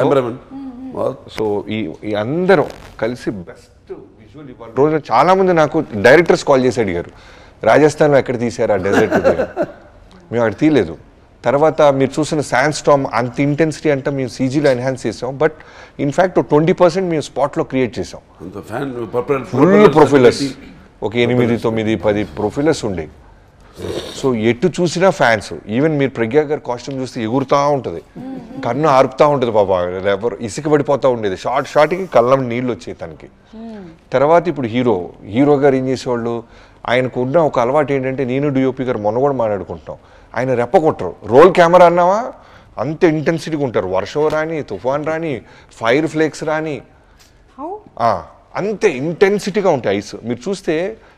సో ఈ అందరం కలిసి బెస్ట్ విజువల్ రోజు చాలా మంది నాకు డైరెక్టర్స్ కాల్ చేసి అడిగారు రాజస్థాన్లో ఎక్కడ తీశారు ఆ డెజర్ట్ మేము అక్కడ తీయలేదు తర్వాత మీరు చూసిన శాండ్ స్టార్మ్ అంత ఇంటెన్సిటీ అంటే మేము సీజీలో ఎన్హాన్స్ చేసాం బట్ ఇన్ఫ్యాక్ట్ 20% మేము స్పాట్లో క్రియేట్ చేసాం ఫుల్ ప్రొఫైలర్స్ ఒక 8, 9, 10 ప్రొఫైలర్స్ ఉండే సో ఎటు చూసినా ఫ్యాన్స్ ఈవెన్ మీరు ప్రజ్ఞా గారి కాస్ట్యూమ్ చూస్తే ఎగురుతూ ఉంటుంది కన్ను ఆరుపుతూ ఉంటుంది పాప ఎవరు ఇసుక పడిపోతూ ఉండేది షార్ట్కి కళ్ళం నీళ్ళు వచ్చాయి తనకి తర్వాత ఇప్పుడు హీరో గారు ఏం చేసేవాళ్ళు ఆయనకు ఉన్న ఒక అలవాటు ఏంటంటే నేను డిఓపి గారు మొన్న కూడా మాట్లాడుకుంటాం ఆయన రెప్ప కొట్టరు రోల్ కెమెరా అన్నావా అంత ఇంటెన్సిటీగా ఉంటారు వర్షం రాని తుఫాన్ రాని ఫైర్ ఫ్లేక్స్ రాని అంతే ఇంటెన్సిటీగా ఉంటాయి ఐస్ మీరు చూస్తే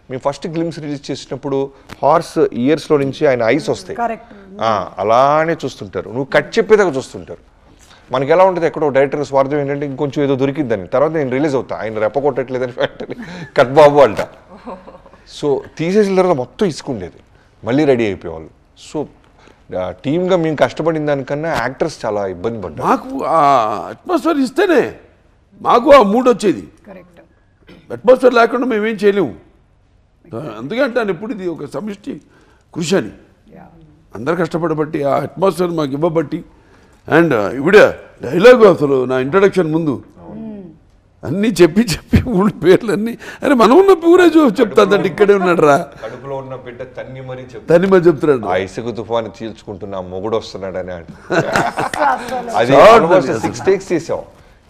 మేము ఫస్ట్ గ్లిమ్స్ రిలీజ్ చేసినప్పుడు హార్స్ ఇయర్స్లో నుంచి ఆయన ఐస్ వస్తాయి అలానే చూస్తుంటారు నువ్వు కట్ చెప్పేదాకా చూస్తుంటారు మనకి ఎలా ఉంటుంది ఎక్కడో డైరెక్టర్ స్వార్థం ఏంటంటే ఇంకొంచెం ఏదో దొరికిద్దని తర్వాత నేను రిలీజ్ అవుతా ఆయన రెప్ప కొట్టట్లేదని ఫ్యాక్టరీ కట్ బాబు అంట సో తీసేసిన తర్వాత మొత్తం ఇసుకుండేది మళ్ళీ రెడీ అయిపోయేవాళ్ళు సో టీమ్గా మేము కష్టపడిన దానికన్నా యాక్టర్స్ చాలా ఇబ్బంది పడ్డారు మాకు ఆ అట్మాస్ఫియర్ ఇస్తేనే మాకు ఆ మూడ్ వచ్చేది అట్మాస్ఫియర్ లేకుండా మేమేం చేయలేము అందుకంటే ఎప్పుడు ఇది ఒక సమిష్టి కృషి అని అందరు కష్టపడబట్టి ఆ అట్మాస్ఫియర్ మాకు ఇవ్వబట్టి అండ్ ఇవిడ డైలాగ్ అసలు నా ఇంట్రడక్షన్ ముందు అన్నీ చెప్పి ఊళ్ళ పేర్లన్నీ అరే మనం ఉన్న పూరే చెప్తాదంటే ఇక్కడే ఉన్నాడు రా కడుపులో ఉన్న బిడ్డ తన్ని మరి చెప్తున్నాడు ఆ ఇసుక తుఫాను చీల్చుకుంటున్నా మొగుడు వస్తున్నాడని అది 6 takes చేసాం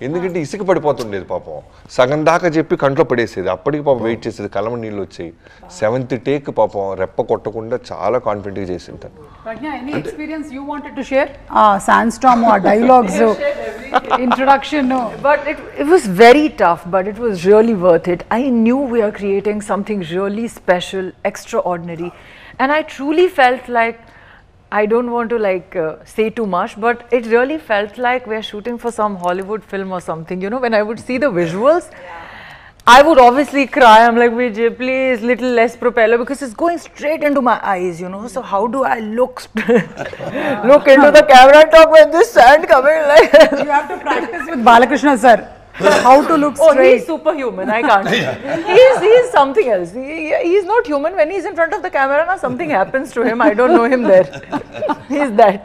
ఎందుకంటే ఇసుక పడిపోతుండేది పాపం సగం దాకా చెప్పి కంట్లో పడేసేది అప్పటికి పాపం వెయిట్ చేసేది కలమ నీళ్ళు వచ్చాయి 7th take పాపం రెప్ప కొట్టకుండా చాలా కాన్ఫిడెంట్గా చేసింటాను Any experience you wanted to share? Sandstorm or dialogues, introduction. But it was very tough, but it was really worth it. I knew we are creating something really special, extraordinary, and I truly felt like, I don't want to say too much, but it really felt like we're shooting for some Hollywood film or something. You know, when I would see the visuals, I would obviously cry. I'm like, Vijay, please, little less propeller, because it's going straight into my eyes, you know. So how do I look into the camera and talk with this sand coming like You have to practice with Balakrishna sir. How to look straight. Oh, he's superhuman. I can't. He's something else. He's not human. When he's in front of the camera, now something happens to him. I don't know him there. He's that.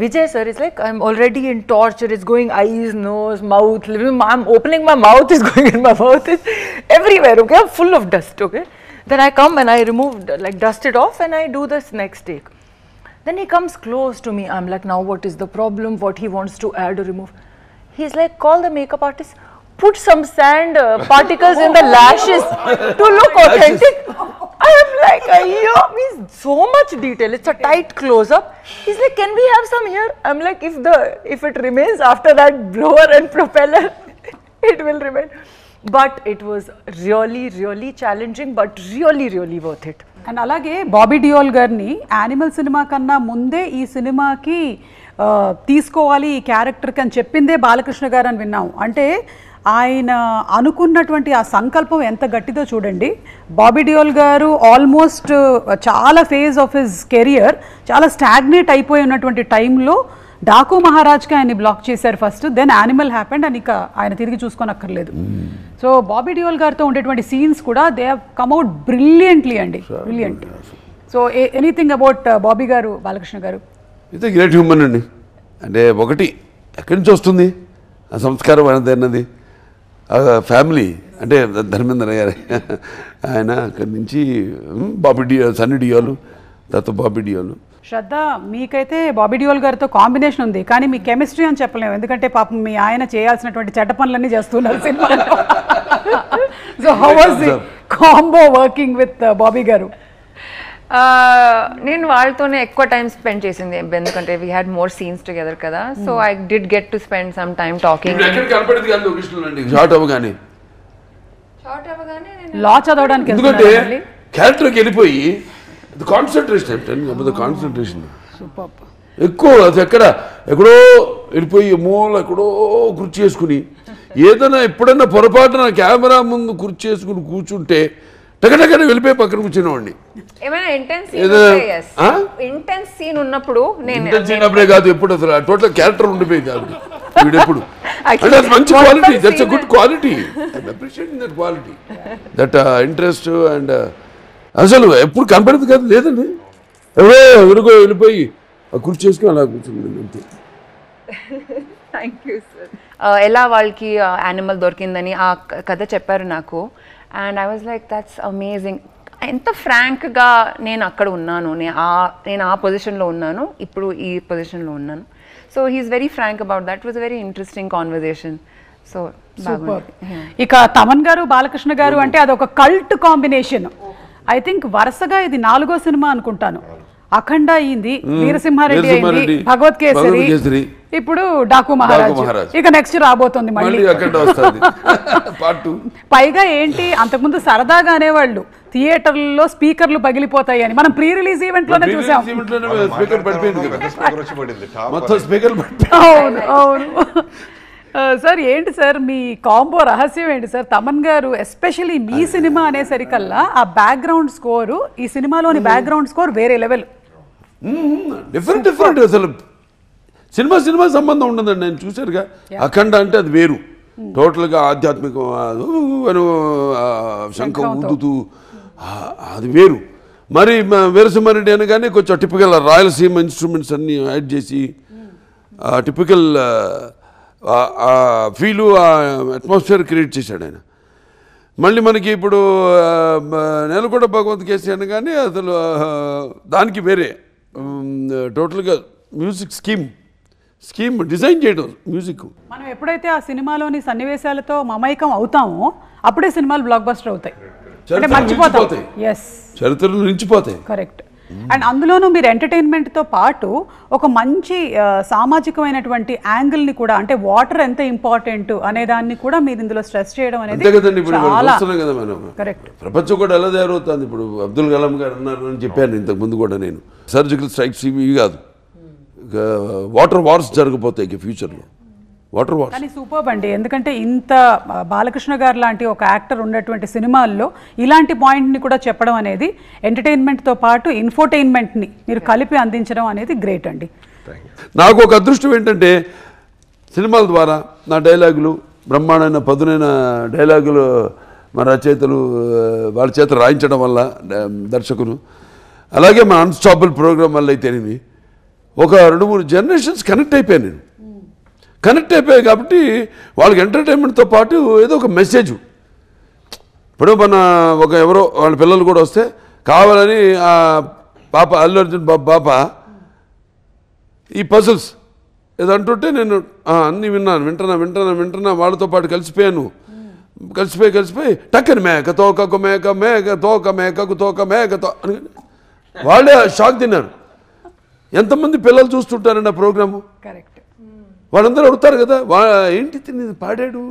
Vijay sir is like, I'm already in torture. It's going eyes, nose, mouth. I'm opening my mouth. It's going in my mouth. It's everywhere. Okay, I'm full of dust. Okay. Then I come and I remove, dust it off, and I do this next take. Then he comes close to me. I'm like, now what is the problem? What he wants to add or remove? He's like, call the makeup artist, put some sand particles in the lashes to look authentic. I am like, means so much detail. It's a tight close-up. He's like, can we have some here? I'm like, if it remains after that blower and propeller, it will remain. But it was really, really challenging, but really, really worth it. And అలాగే బాబీ డియోల్ గారిని animal cinema కన్నా ముందే ఈ సినిమాకి తీసుకోవాలి ఈ క్యారెక్టర్కి అని చెప్పిందే బాలకృష్ణ గారు అని విన్నాం. అంటే ఆయన అనుకున్నటువంటి ఆ సంకల్పం ఎంత గట్టిదో చూడండి. బాబీ డియోల్ గారు ఆల్మోస్ట్ చాలా ఫేజ్ ఆఫ్ హిజ్ కెరియర్ చాలా స్టాగ్నేట్ అయిపోయి ఉన్నటువంటి టైంలో డాకు మహారాజ్కి ఆయన్ని బ్లాక్ చేశారు ఫస్ట్, దెన్ యానిమల్ హ్యాపెండ్ అని ఇక ఆయన తిరిగి చూసుకోనక్కర్లేదు. సో బాబీ డియోల్ గారితో ఉండేటువంటి సీన్స్ కూడా they have come out brilliantly అండి, brilliant. So anything about Bobby garu, Balakrishna గారు? ఇది గ్రేట్ హ్యూమన్ అండి. అంటే ఒకటి ఎక్కడి నుంచి వస్తుంది ఆ సంస్కారం అన్నది ఫ్యామిలీ అంటే ధర్మేంద్ర గారు ఆయన అక్కడి నుంచి బాబీ డియోల్, సన్నీ డియోలు, తర్వాత బాబీ డియోలు. శ్రద్ధ, మీకైతే బాబీ డియోల్ గారితో కాంబినేషన్ ఉంది, కానీ మీ కెమిస్ట్రీ అని చెప్పలేము, ఎందుకంటే పాపం మీ ఆయన చేయాల్సినటువంటి చెడ్డ పనులన్నీ చేస్తున్నారు సినిమాలో. So how was the combo working with Bobby garu? నేను వాళ్ళతోనే ఎక్కువ టైం స్పెండ్ చేసింది, ఎందుకంటే we had more scenes together కదా. So I did get to spend some time talking. Short అవ్వగానే లా చదవడానికి ఎందుకంటే క్యారెక్టర్కి వెళ్ళిపోయి కాన్సన్ట్రేషన్ ఎక్కువ, అది ఎక్కడో వెళ్ళిపోయి మూల ఎక్కడో కుర్చీ చేసుకుని ఏదైనా ఎప్పుడన్నా పొరపాటున కెమెరా ముందు కుర్చీ చేసుకుని కూర్చుంటే టగటగని వెళ్ళిపోయి పక్కన కూర్చునేవాడిని. ఏమైనా ఇంటెన్స్ సీన్ ఉన్నప్పుడు చిన్నప్పుడే కాదు, ఎప్పుడు అసలు టోటల్ క్యారెక్టర్ ఉండిపోయింది ఆవిడ వీడెప్పుడు. అంటే అది మంచి quality, that's a good quality, I'm appreciating that quality, that interest. And అసలు ఎప్పుడు కనపడదు కాదు, లేదండి, ఎవరో ఎవరికో వెళ్ళిపోయి కుర్చీ చేసుకుని అలా కూర్చుంది అంతే. Thank you sir. ఎలా వాళ్ళకి యానిమల్ దొరికిందని ఆ కథ చెప్పారు నాకు, and I was like that's amazing. ఎంత ఫ్రాంక్గా నేను అక్కడ ఉన్నాను, నేను ఆ పొజిషన్లో ఉన్నాను, ఇప్పుడు ఈ పొజిషన్లో ఉన్నాను. So he's very frank about that. Was a very interesting conversation. So ఇక తమన్ గారు, బాలకృష్ణ గారు అంటే అదొక కల్ట్ కాంబినేషన్. ఐ థింక్ వరుసగా ఇది 4వ సినిమా అనుకుంటాను. అఖండ అయింది, వీరసింహారెడ్డి అయింది, భగవత్ కేసరి, ఇప్పుడు డాకు మహారాజ్, ఇక నెక్స్ట్ రాబోతుంది మళ్ళీ. పైగా ఏంటి, అంతకుముందు సరదాగా అనేవాళ్ళు థియేటర్లలో స్పీకర్లు పగిలిపోతాయి అని, మనం ప్రీ రిలీజ్ ఈవెంట్ లోనే చూసాం. అవును అవును సార్. ఏంటి సార్ మీ కాంబో రహస్యం ఏంటి సార్? తమన్ గారు ఎస్పెషల్లీ మీ సినిమా అనేసరికల్లా ఆ బ్యాక్గ్రౌండ్ స్కోరు, ఈ సినిమాలోని బ్యాక్గ్రౌండ్ స్కోర్ వేరే లెవెల్, డిఫరెంట్. అసలు సినిమా సంబంధం ఉండదండి. నేను చూశారుగా అఖండ అంటే అది వేరు, టోటల్గా ఆధ్యాత్మికం, శంఖం ఊదుతూ అది వేరు. మరి వీరసింహారెడ్డి అనగానే కొంచెం టిపికల్ రాయలసీమ ఇన్స్ట్రుమెంట్స్ అన్నీ యాడ్ చేసి టిపికల్ ఆ ఫీలు ఆ అట్మాస్ఫియర్ క్రియేట్ చేశాడు ఆయన. మళ్ళీ మనకి ఇప్పుడు నేలకొండ భగవంత్ కేసీ అనగానే అసలు దానికి వేరే టోటల్గా మ్యూజిక్ స్కీమ్ డిజైన్ చేయడం మ్యూజిక్. మనం ఎప్పుడైతే ఆ సినిమాలోని సన్నివేశాలతో మమైకం అవుతామో అప్పుడే సినిమాలు బ్లాక్ బస్టర్ అవుతాయి, అంటే మర్చిపోతాం. చరిత్రలు నిలిచిపోతాయి. కరెక్ట్. అండ్ అందులోనూ మీరు ఎంటర్టైన్మెంట్తో పాటు ఒక మంచి సామాజికమైనటువంటి యాంగిల్ని కూడా, అంటే వాటర్ ఎంత ఇంపార్టెంట్ అనే దాన్ని కూడా మీరు ఇందులో స్ట్రెస్ చేయడం అనేది చాలా కరెక్ట్. ప్రపంచం కూడా ఎలా తయారవుతుంది. ఇప్పుడు అబ్దుల్ కలాం గారు అన్నారు అని చెప్పాను ఇంతకు ముందు కూడా నేను. సర్జికల్ స్ట్రైక్స్ ఇవి కాదు, వాటర్ వార్స్ జరగబోతాయి ఇక ఫ్యూచర్లో. వాటర్ వార్స్ కానీ సూపర్బ్ అండి, ఎందుకంటే ఇంత బాలకృష్ణ గారు లాంటి ఒక యాక్టర్ ఉన్నటువంటి సినిమాల్లో ఇలాంటి పాయింట్ని కూడా చెప్పడం అనేది ఎంటర్టైన్మెంట్తో పాటు ఇన్ఫోటైన్మెంట్ని మీరు కలిపి అందించడం అనేది గ్రేట్ అండి. నాకు ఒక అదృష్టం ఏంటంటే సినిమాల ద్వారా నా డైలాగులు, బ్రహ్మాండమైన పదునైన డైలాగులు మా రచయితలు వాళ్ళ చేత రాయించడం వల్ల దర్శకులు, అలాగే మా అన్స్టాపబుల్ ప్రోగ్రామ్ వల్ల అయితేనేమి ఒక 2-3 జనరేషన్స్ కనెక్ట్ అయిపోయాను కాబట్టి వాళ్ళకి ఎంటర్టైన్మెంట్తో పాటు ఏదో ఒక మెసేజ్. ఇప్పుడు మన ఎవరో వాళ్ళ పిల్లలు కూడా వస్తే కావాలని ఆ పాప అల్లు అర్జున్ పాప ఈ పజిల్స్ ఏదో అంటుంటే నేను అన్నీ వింటున్నా వాళ్ళతో పాటు కలిసిపోయాను. కలిసిపోయి టక్కని మేక తోకకు మేక తోక మేకకు తోక మేక అని వాళ్ళే షాక్ తిన్నారు. ఎంతమంది పిల్లలు చూస్తుంటారండి ఆ ప్రోగ్రాము. కరెక్ట్. వాళ్ళందరూ అడుగుతారు కదా, ఏంటి తిని పాడాడు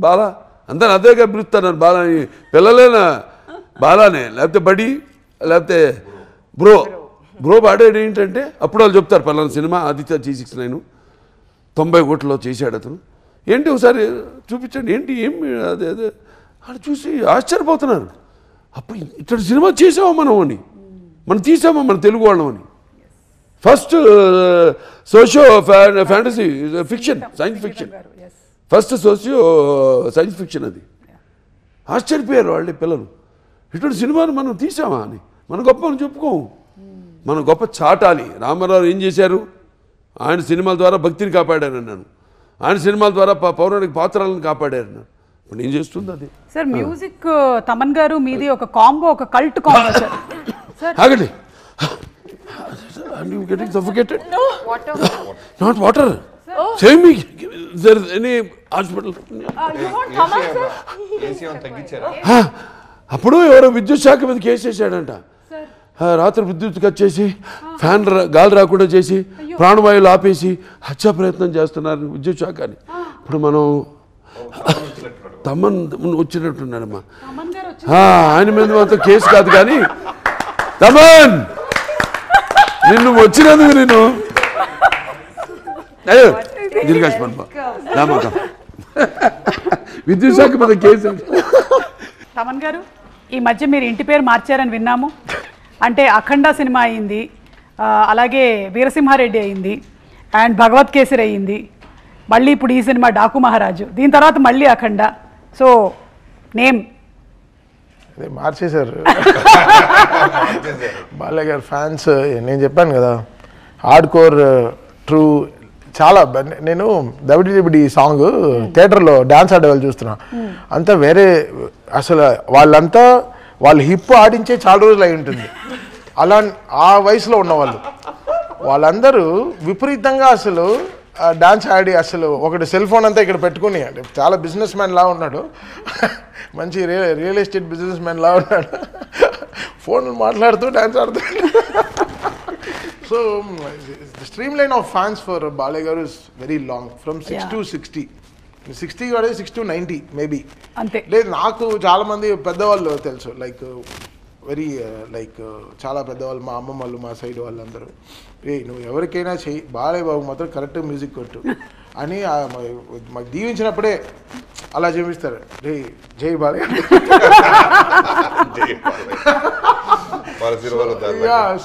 బాలా, అందరూ అదేగా పిలుస్తున్నారు బాలాని. పిల్లలేనా బాలానే, లేకపోతే బడి, లేకపోతే బ్రో పాడాడు ఏంటంటే అప్పుడు వాళ్ళు చెప్తారు పలానా సినిమా ఆదిత్య G69 90 కోట్లలో చేశాడు అతను. ఏంటి ఒకసారి చూపించండి, ఏంటి అదే వాళ్ళు చూసి ఆశ్చర్యపోతున్నారు. అప్పుడు ఇట్లాంటి సినిమా చేసామా మనం తీసామా మన తెలుగు వాళ్ళం అని. First socio fantasy fiction, science fiction, first socio science fiction అది. ఆశ్చర్యపోయారు వాళ్ళే పిల్లలు, ఇటువంటి సినిమాను మనం తీసామా అని. మన గొప్పని చెప్పుకోము, మన గొప్ప చాటాలి. రామారావు ఏం చేశారు, ఆయన సినిమాల ద్వారా భక్తిని కాపాడారు అన్నాను, ఆయన సినిమాల ద్వారా పౌరాణిక పాత్రలను కాపాడారు అన్నాను. ఇప్పుడు ఏం చేస్తుంది అది. సార్ మ్యూజిక్ తమన్ గారు మీది ఒక కాంబో, ఒక కల్ట్ కాంబో సార్. ఆగండి, are you getting suffocated? No. Water. Not water. Save me. Is there any hospital? You want Thaman, sir? AC ఏమైనా తగ్గించారా? అప్పుడు ఎవరో విద్యుత్ శాఖ మీద కేసు వేసాడంట. రాత్రి విద్యుత్ కట్ చేసి ఫ్యాన్ గాలి రాకుండా చేసి ప్రాణవాయువులు ఆపేసి హత్యా ప్రయత్నం చేస్తున్నారు విద్యుత్ శాఖ అని. ఇప్పుడు మనం తమన్ వచ్చినట్టున్నాడమ్మా, ఆయన మీద మాత్రం కేసు కాదు కానీ తమన్ నిన్ను వచ్చినందుకు నేను విద్యుత్ శాఖ మీద కేసు. తమన్ గారు ఈ మధ్య మీరు ఇంటి పేరు మార్చారని విన్నాము. అంటే అఖండ సినిమా అయింది, అలాగే వీరసింహారెడ్డి అయింది, అండ్ భగవత్ కేసరి అయింది, మళ్ళీ ఇప్పుడు ఈ సినిమా డాకు మహారాజు, దీని తర్వాత మళ్ళీ అఖండ. సో నేమ్ అదే మార్చేశారు బాలయ్య గారు ఫ్యాన్స్. నేను చెప్పాను కదా హార్డ్ కోర్ ట్రూ చాలా. నేను దబిడి సాంగ్ థియేటర్లో డ్యాన్స్ ఆడే వాళ్ళు చూస్తున్నా, అంతా వేరే అసలు. వాళ్ళంతా వాళ్ళు హిప్ ఆడించే చాలా రోజులు అయి ఉంటుంది. అలా ఆ వయసులో ఉన్నవాళ్ళు వాళ్ళందరూ విపరీతంగా అసలు డాన్స్ ఆడి, అసలు ఒకటి సెల్ ఫోన్ అంతా ఇక్కడ పెట్టుకుని, అంటే చాలా బిజినెస్ మ్యాన్ లా ఉన్నాడు, మంచి రియల్ ఎస్టేట్ బిజినెస్ మ్యాన్ లా ఉన్నాడు, ఫోన్లు మాట్లాడుతూ డాన్స్ ఆడుతున్నాడు. So the stream line of fans for Balayya గారు is very long, from 6 to 60. 60 కాదు, 6 to 90 మేబీ. అంతే. లేదు, నాకు చాలా మంది పెద్దవాళ్ళు తెలుసు, లైక్ వెరీ లైక్ చాలా పెద్దవాళ్ళు, మా అమ్మమ్మ వాళ్ళు, మా సైడ్ వాళ్ళందరూ, నువ్వు ఎవరికైనా చెయ్యి, బాలయ్య బాబు మాత్రం కరెక్ట్ మ్యూజిక్ కొట్టు అని మాకు దీవించినప్పుడే అలా చూపిస్తారు. రే జై బాలయ్య.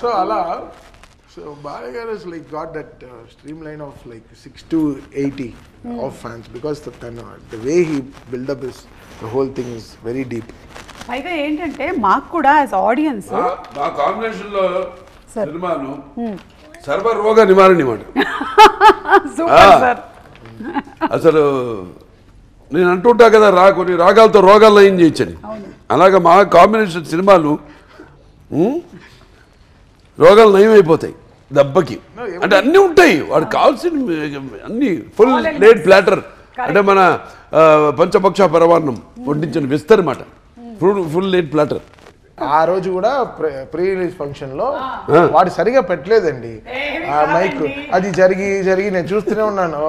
సో అలా, సో బాలయ్య గారు is like got that stream line of like 6 to 80 of fans, because the way he build-up is the whole thing is very deep. పైగా ఏంటంటే మాకు కూడా యాజ్ ఆడియన్స్ మా కాంబినేషన్లో సినిమాను సర్వ రోగ నివారణ మాట. Super sir. అసలు నేను అంటుంటా కదా కొన్ని రాగాలతో రోగాలు నయం చేయొచ్చని, అలాగే మా కాంబినేషన్ సినిమాలు రోగాలు నయం అయిపోతాయి దెబ్బకి. అంటే అన్నీ ఉంటాయి, వాడికి కావాల్సిన అన్ని ఫుల్ లేట్ ప్లాటర్, అంటే మన పంచపక్ష పరమాన్నం వడ్డించిన విస్తరమాట, ఫుల్ లేట్ ప్లాటర్. ఆ రోజు కూడా ప్రీ రిలీజ్ ఫంక్షన్ లో వాడు సరిగా పెట్టలేదండి ఆ మైక్, అది జరిగి నేను చూస్తూనే ఉన్నాను.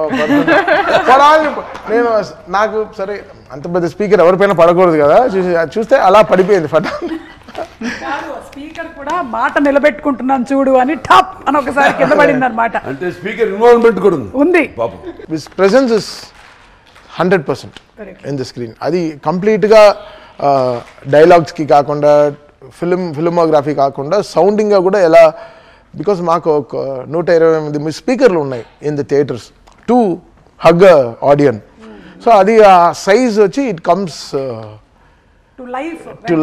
నేను నాకు సరే అంత పెద్ద స్పీకర్ ఎవరిపైన పడకూడదు కదా, చూస్తే అలా పడిపోయింది ఫటా. స్పీకర్ కూడా మాట నిలబెట్టుకుంటున్నాను చూడు అని టాప్ అని ఒకసారి కింద పడింది అనమాట. అంటే స్పీకర్ ఇన్వాల్వ్మెంట్ కూడా ఉంది. His presence is 100% in the screen. అది కంప్లీట్గా డైలాగ్స్కి కాకుండా ఫిల్మోగ్రఫీ కాకుండా సౌండింగ్గా కూడా ఎలా, బికాస్ మాకు ఒక 128 స్పీకర్లు ఉన్నాయి in the theatres to hug audience. So అది ఆ సైజ్ వచ్చి ఇట్ కమ్స్ టు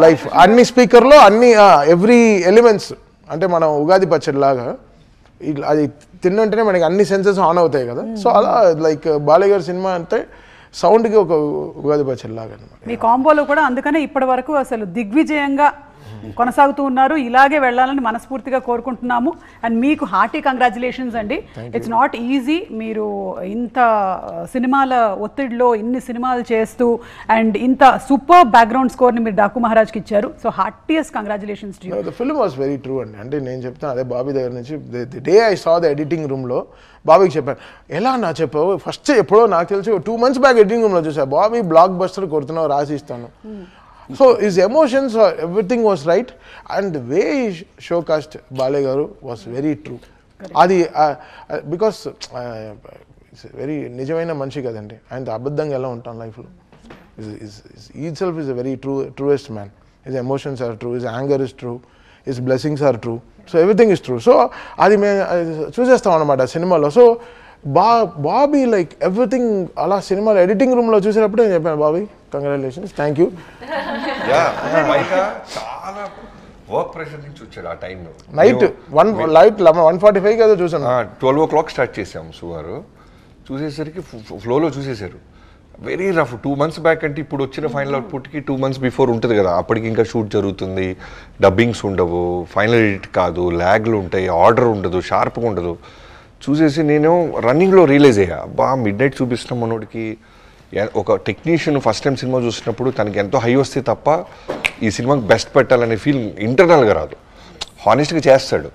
లైఫ్. అన్ని స్పీకర్లో అన్ని ఎవ్రీ ఎలిమెంట్స్, అంటే మనం ఉగాది పచ్చడి లాగా అది తిన్నంటేనే మనకి అన్ని సెన్సెస్ ఆన్ అవుతాయి కదా. సో అలా లైక్ బాలయ్య గారి సినిమా అంటే సౌండ్కి ఒక ఉగాది పచ్చడి లాగా అనమాట. మీ కాంబోలో కూడా అందుకనే ఇప్పటి వరకు అసలు దిగ్విజయంగా కొనసాగుతూ ఉన్నారు. ఇలాగే వెళ్ళాలని మనస్ఫూర్తిగా కోరుకుంటున్నాము. అండ్ మీకు హార్టీ కంగ్రాచులేషన్స్ అండి. ఇట్స్ నాట్ ఈజీ, మీరు ఇంత సినిమాల ఒత్తిడిలో ఇన్ని సినిమాలు చేస్తూ అండ్ ఇంత సూపర్ బ్యాక్గ్రౌండ్ స్కోర్ని మీరు డాకు మహారాజ్కి ఇచ్చారు. So heartiest congratulations to you. The film was very true అండి. అంటే నేను చెప్తాను అదే బాబీ దగ్గర నుంచి, the day I saw the editing రూమ్లో బాబీకి చెప్పాను, ఎలా నా చెప్పావు ఫస్ట్ ఎప్పుడో నాకు తెలిసి 2 months బ్యాక్ ఎడిటింగ్ రూమ్లో చూసాను, బాబీ బ్లాక్ బస్టర్ కొడుతున్నావు రాసి ఇస్తాను. So his emotions, everything was right, and the way he showcased Balay Garu was very true. Adi because it's very నిజమైన మనిషి కదండి, ఆయన అబద్ధంగా ఎలా ఉంటాను లైఫ్లో. He itself is a very truest man. His emotions are true, his anger is true, his blessings are true, so everything is true. So అది మేము చూసేస్తాం అన్నమాట సినిమాలో. సో బాబీ లైక్ ఎవ్రీథింగ్ అలా సినిమాలో ఎడిటింగ్ రూమ్లో చూసినప్పుడు నేను చెప్పాను, బాబీ కంగ్రాచులేషన్స్, థ్యాంక్ యూ. చాలా వర్క్ ప్రెషర్ నుంచి వచ్చాడు ఆ టైంలో. నైట్ 1:45 ఏదో చూసాను. 12 o'clock స్టార్ట్ చేసాము సువారు, చూసేసరికి ఫ్లోలో చూసేశారు. Very rough. 2 months బ్యాక్ అంటే ఇప్పుడు వచ్చిన ఫైనల్ అవుట్పుట్కి 2 months బిఫోర్ ఉంటుంది కదా, అప్పటికి ఇంకా షూట్ జరుగుతుంది, డబ్బింగ్స్ ఉండవు, ఫైనల్ ఎడిట్ కాదు, ల్యాగ్లు ఉంటాయి, ఆర్డర్ ఉండదు, షార్ప్గా ఉండదు. చూసేసి నేను రన్నింగ్లో రియలైజ్ అయ్యా, బా మిడ్ నైట్ చూపిస్తున్నాం మనోడికి. ఒక టెక్నీషియన్ ఫస్ట్ టైం సినిమా చూసినప్పుడు తనకి ఎంతో హై వస్తే తప్ప ఈ సినిమాకి బెస్ట్ పెట్టాలనే ఫీల్ ఇంటర్నల్గా రాదు, హానెస్ట్గా చేస్తాడు.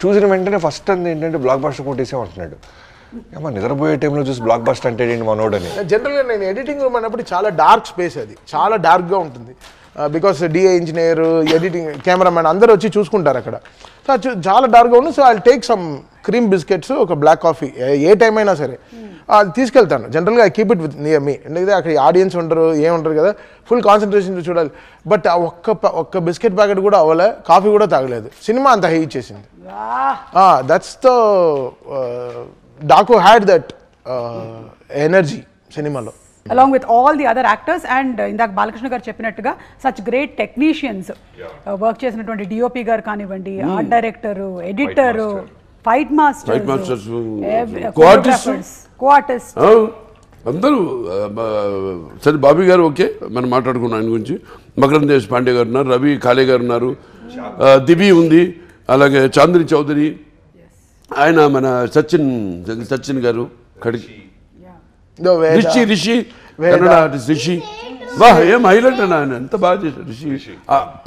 చూసిన వెంటనే ఫస్ట్ అంది ఏంటంటే బ్లాక్ బస్టర్ కొట్టేసామంటున్నాడు. ఏమో నిద్రపోయే టైంలో చూసి బ్లాక్ బస్టర్ అంటే ఏంటి మనోడని. జనరల్గా నేను ఎడిటింగ్ రూమ్ అన్నప్పుడు చాలా డార్క్ స్పేస్, అది చాలా డార్క్గా ఉంటుంది, బికాస్ డిఏ ఇంజనీర్, ఎడిటింగ్, కెమెరామెన్ అందరూ వచ్చి చూసుకుంటారు అక్కడ. సో చాలా డార్క్గా ఉంది. So I take some cream biscuits, ఒక బ్లాక్ కాఫీ, ఏ టైం అయినా సరే అది తీసుకెళ్తాను. జనరల్గా I keep it with near me, ఎందుకంటే అక్కడ ఆడియన్స్ ఉండరు, ఏముంటారు కదా, ఫుల్ కాన్సన్ట్రేషన్ చూడాలి. బట్ ఆ ఒక్క బిస్కెట్ ప్యాకెట్ కూడా అవ్వలే, కాఫీ కూడా తాగలేదు, సినిమా అంత హై ఇచ్చేసింది. That's the Daaku had that energy సినిమాలో. along with all the other actors and ఇందాక బాలకృష్ణ గారు చెప్పినట్టుగా such great technicians వర్క్ చేసినటువంటి డిఓపి గారు కానివ్వండి, art director, editor, fight masters, co-artist అందరూ. సరే బాబీ గారు ఓకే, మనం మాట్లాడుకున్నాం ఆయన గురించి. మకరంద్ దేశపాండే గారు ఉన్నారు, రవి కాళే గారు ఉన్నారు, దివి ఉంది, అలాగే చాంద్రి చౌదరి, ఆయన మన సచిన్ గారు, రిషి కన్నడ ఆర్టిస్ట్ రిషి. వా ఏం హైలైట్ అన్న, ఆయన ఎంత బాగా చేశారు రిషి.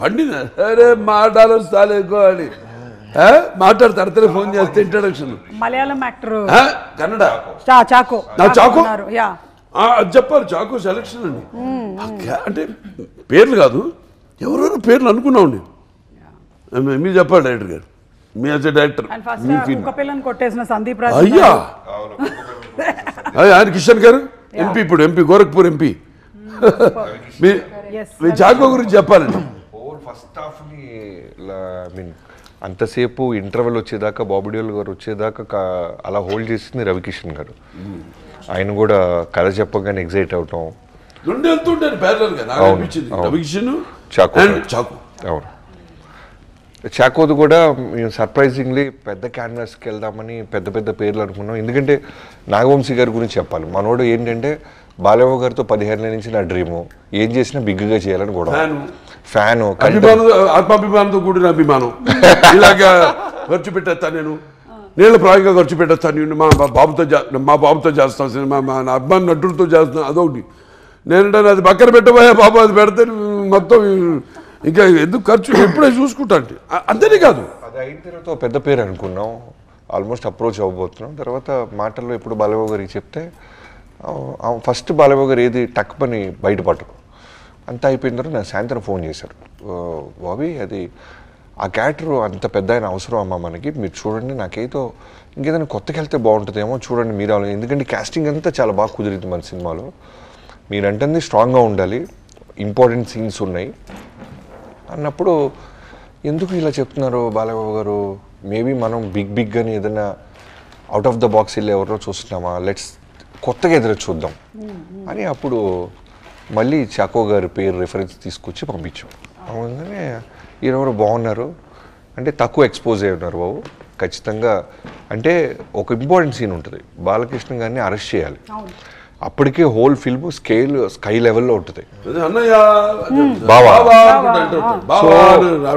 పండిన అరే మాట్లాడరు సాలేకో అని మాట్లాడతారు, ఫోన్ చేస్తే ఇంట్రడక్షన్. మలయాళం యాక్టర్ కన్నడ చాకో అది చెప్పారు, చాకో సెలక్షన్ అండి. అంటే పేర్లు కాదు, ఎవరెవరు పేర్లు అనుకున్నాం. మీరు చెప్పారు డైరెక్టర్ గారు, మీ యాజ్ ఎ డైరెక్టర్ కొట్టేసిన సందీప్ రాజ్, అయ్యా ఆయన కిషన్ గారు ఎంపీ, ఇప్పుడు ఎంపీ గోరఖ్పూర్ ఎంపీ. మీ చాకో గురించి చెప్పాలండి. ఫస్ట్ హాఫ్ని మీన్ అంతసేపు ఇంటర్వెల్ వచ్చేదాకా, బాబీ డియోల్ గారు వచ్చేదాకా అలా హోల్డ్ చేసింది రవికిషన్ గారు. ఆయన కూడా కథ చెప్పగానే ఎగ్జైట్ అవటం, రెండు వెళ్తుంటారు ప్యారలల్ గా. నాకు అనిపించింది రవికిషన్, చాకో. అవును, చాకోది కూడా మేము సర్ప్రైజింగ్లీ పెద్ద క్యాన్వాస్కి వెళ్దామని పెద్ద పెద్ద పేర్లు అనుకున్నాం. ఎందుకంటే నాగవంశీ గారి గురించి చెప్పాలి. మనోడు ఏంటంటే బాలయ్య గారితో 15 ఏళ్ళ నుంచి నా డ్రీము, ఏం చేసినా బిగ్గుగా చేయాలని కూడా ఫ్యాను, ఆత్మాభిమానంతో కూడిన అభిమానం. ఇలాగా ఖర్చు పెట్టేస్తాను నేను, నీళ్ళ ప్రాయంగా ఖర్చు పెట్టేస్తాను. మా బాబుతో చేస్తాను సినిమా, మా అభిమాన నటులతో చేస్తున్నాను. అదొకటి నేను అది పక్కన పెట్టబోయా బాబు, అది పెడితే మొత్తం ఇంకా ఎందుకు ఖర్చు ఎప్పుడే చూసుకుంటా అంటే అంతేనే కాదు. అది అయిన తర్వాత పెద్ద పేరు అనుకున్నాం, ఆల్మోస్ట్ అప్రోచ్ అవ్వబోతున్నాం. తర్వాత మాటల్లో ఎప్పుడు బాలయ్య గారికి చెప్తే ఫస్ట్ బాలయ్య గారు ఏది టక్ పని బయటపడరు. అంతా అయిపోయిన తర్వాత నాకు సాయంత్రం ఫోన్ చేశారు, బాబీ అది ఆ క్యారెక్టర్ అంత పెద్ద ఆయన అవసరం అమ్మా మనకి, మీరు చూడండి నాకేదో ఇంకేదైనా కొత్తకి వెళ్తే బాగుంటుందేమో చూడండి మీరు, ఎందుకంటే కాస్టింగ్ అంతా చాలా బాగా కుదిరింది మన సినిమాలో, మీరంటే స్ట్రాంగ్గా ఉండాలి, ఇంపార్టెంట్ సీన్స్ ఉన్నాయి అన్నప్పుడు ఎందుకు ఇలా చెప్తున్నారు బాలయ్య గారు, మేబీ మనం బిగ్ అని ఏదైనా అవుట్ ఆఫ్ ద బాక్స్ వెళ్ళి ఎవరో చూస్తున్నామా, లెట్స్ కొత్తగా ఎదురు చూద్దాం అని అప్పుడు మళ్ళీ చాకో గారి పేరు రిఫరెన్స్ తీసుకొచ్చి పంపించాం. అవునంగానే ఈయనెవరు బాగున్నారు అంటే తక్కువ ఎక్స్పోజ్ అయి ఉన్నారు బాబు ఖచ్చితంగా, అంటే ఒక ఇంపార్టెంట్ సీన్ ఉంటుంది, బాలకృష్ణ గారిని అరెస్ట్ చేయాలి, అప్పటికే హోల్ ఫిల్మ్ స్కై లెవెల్లో ఉంటుంది.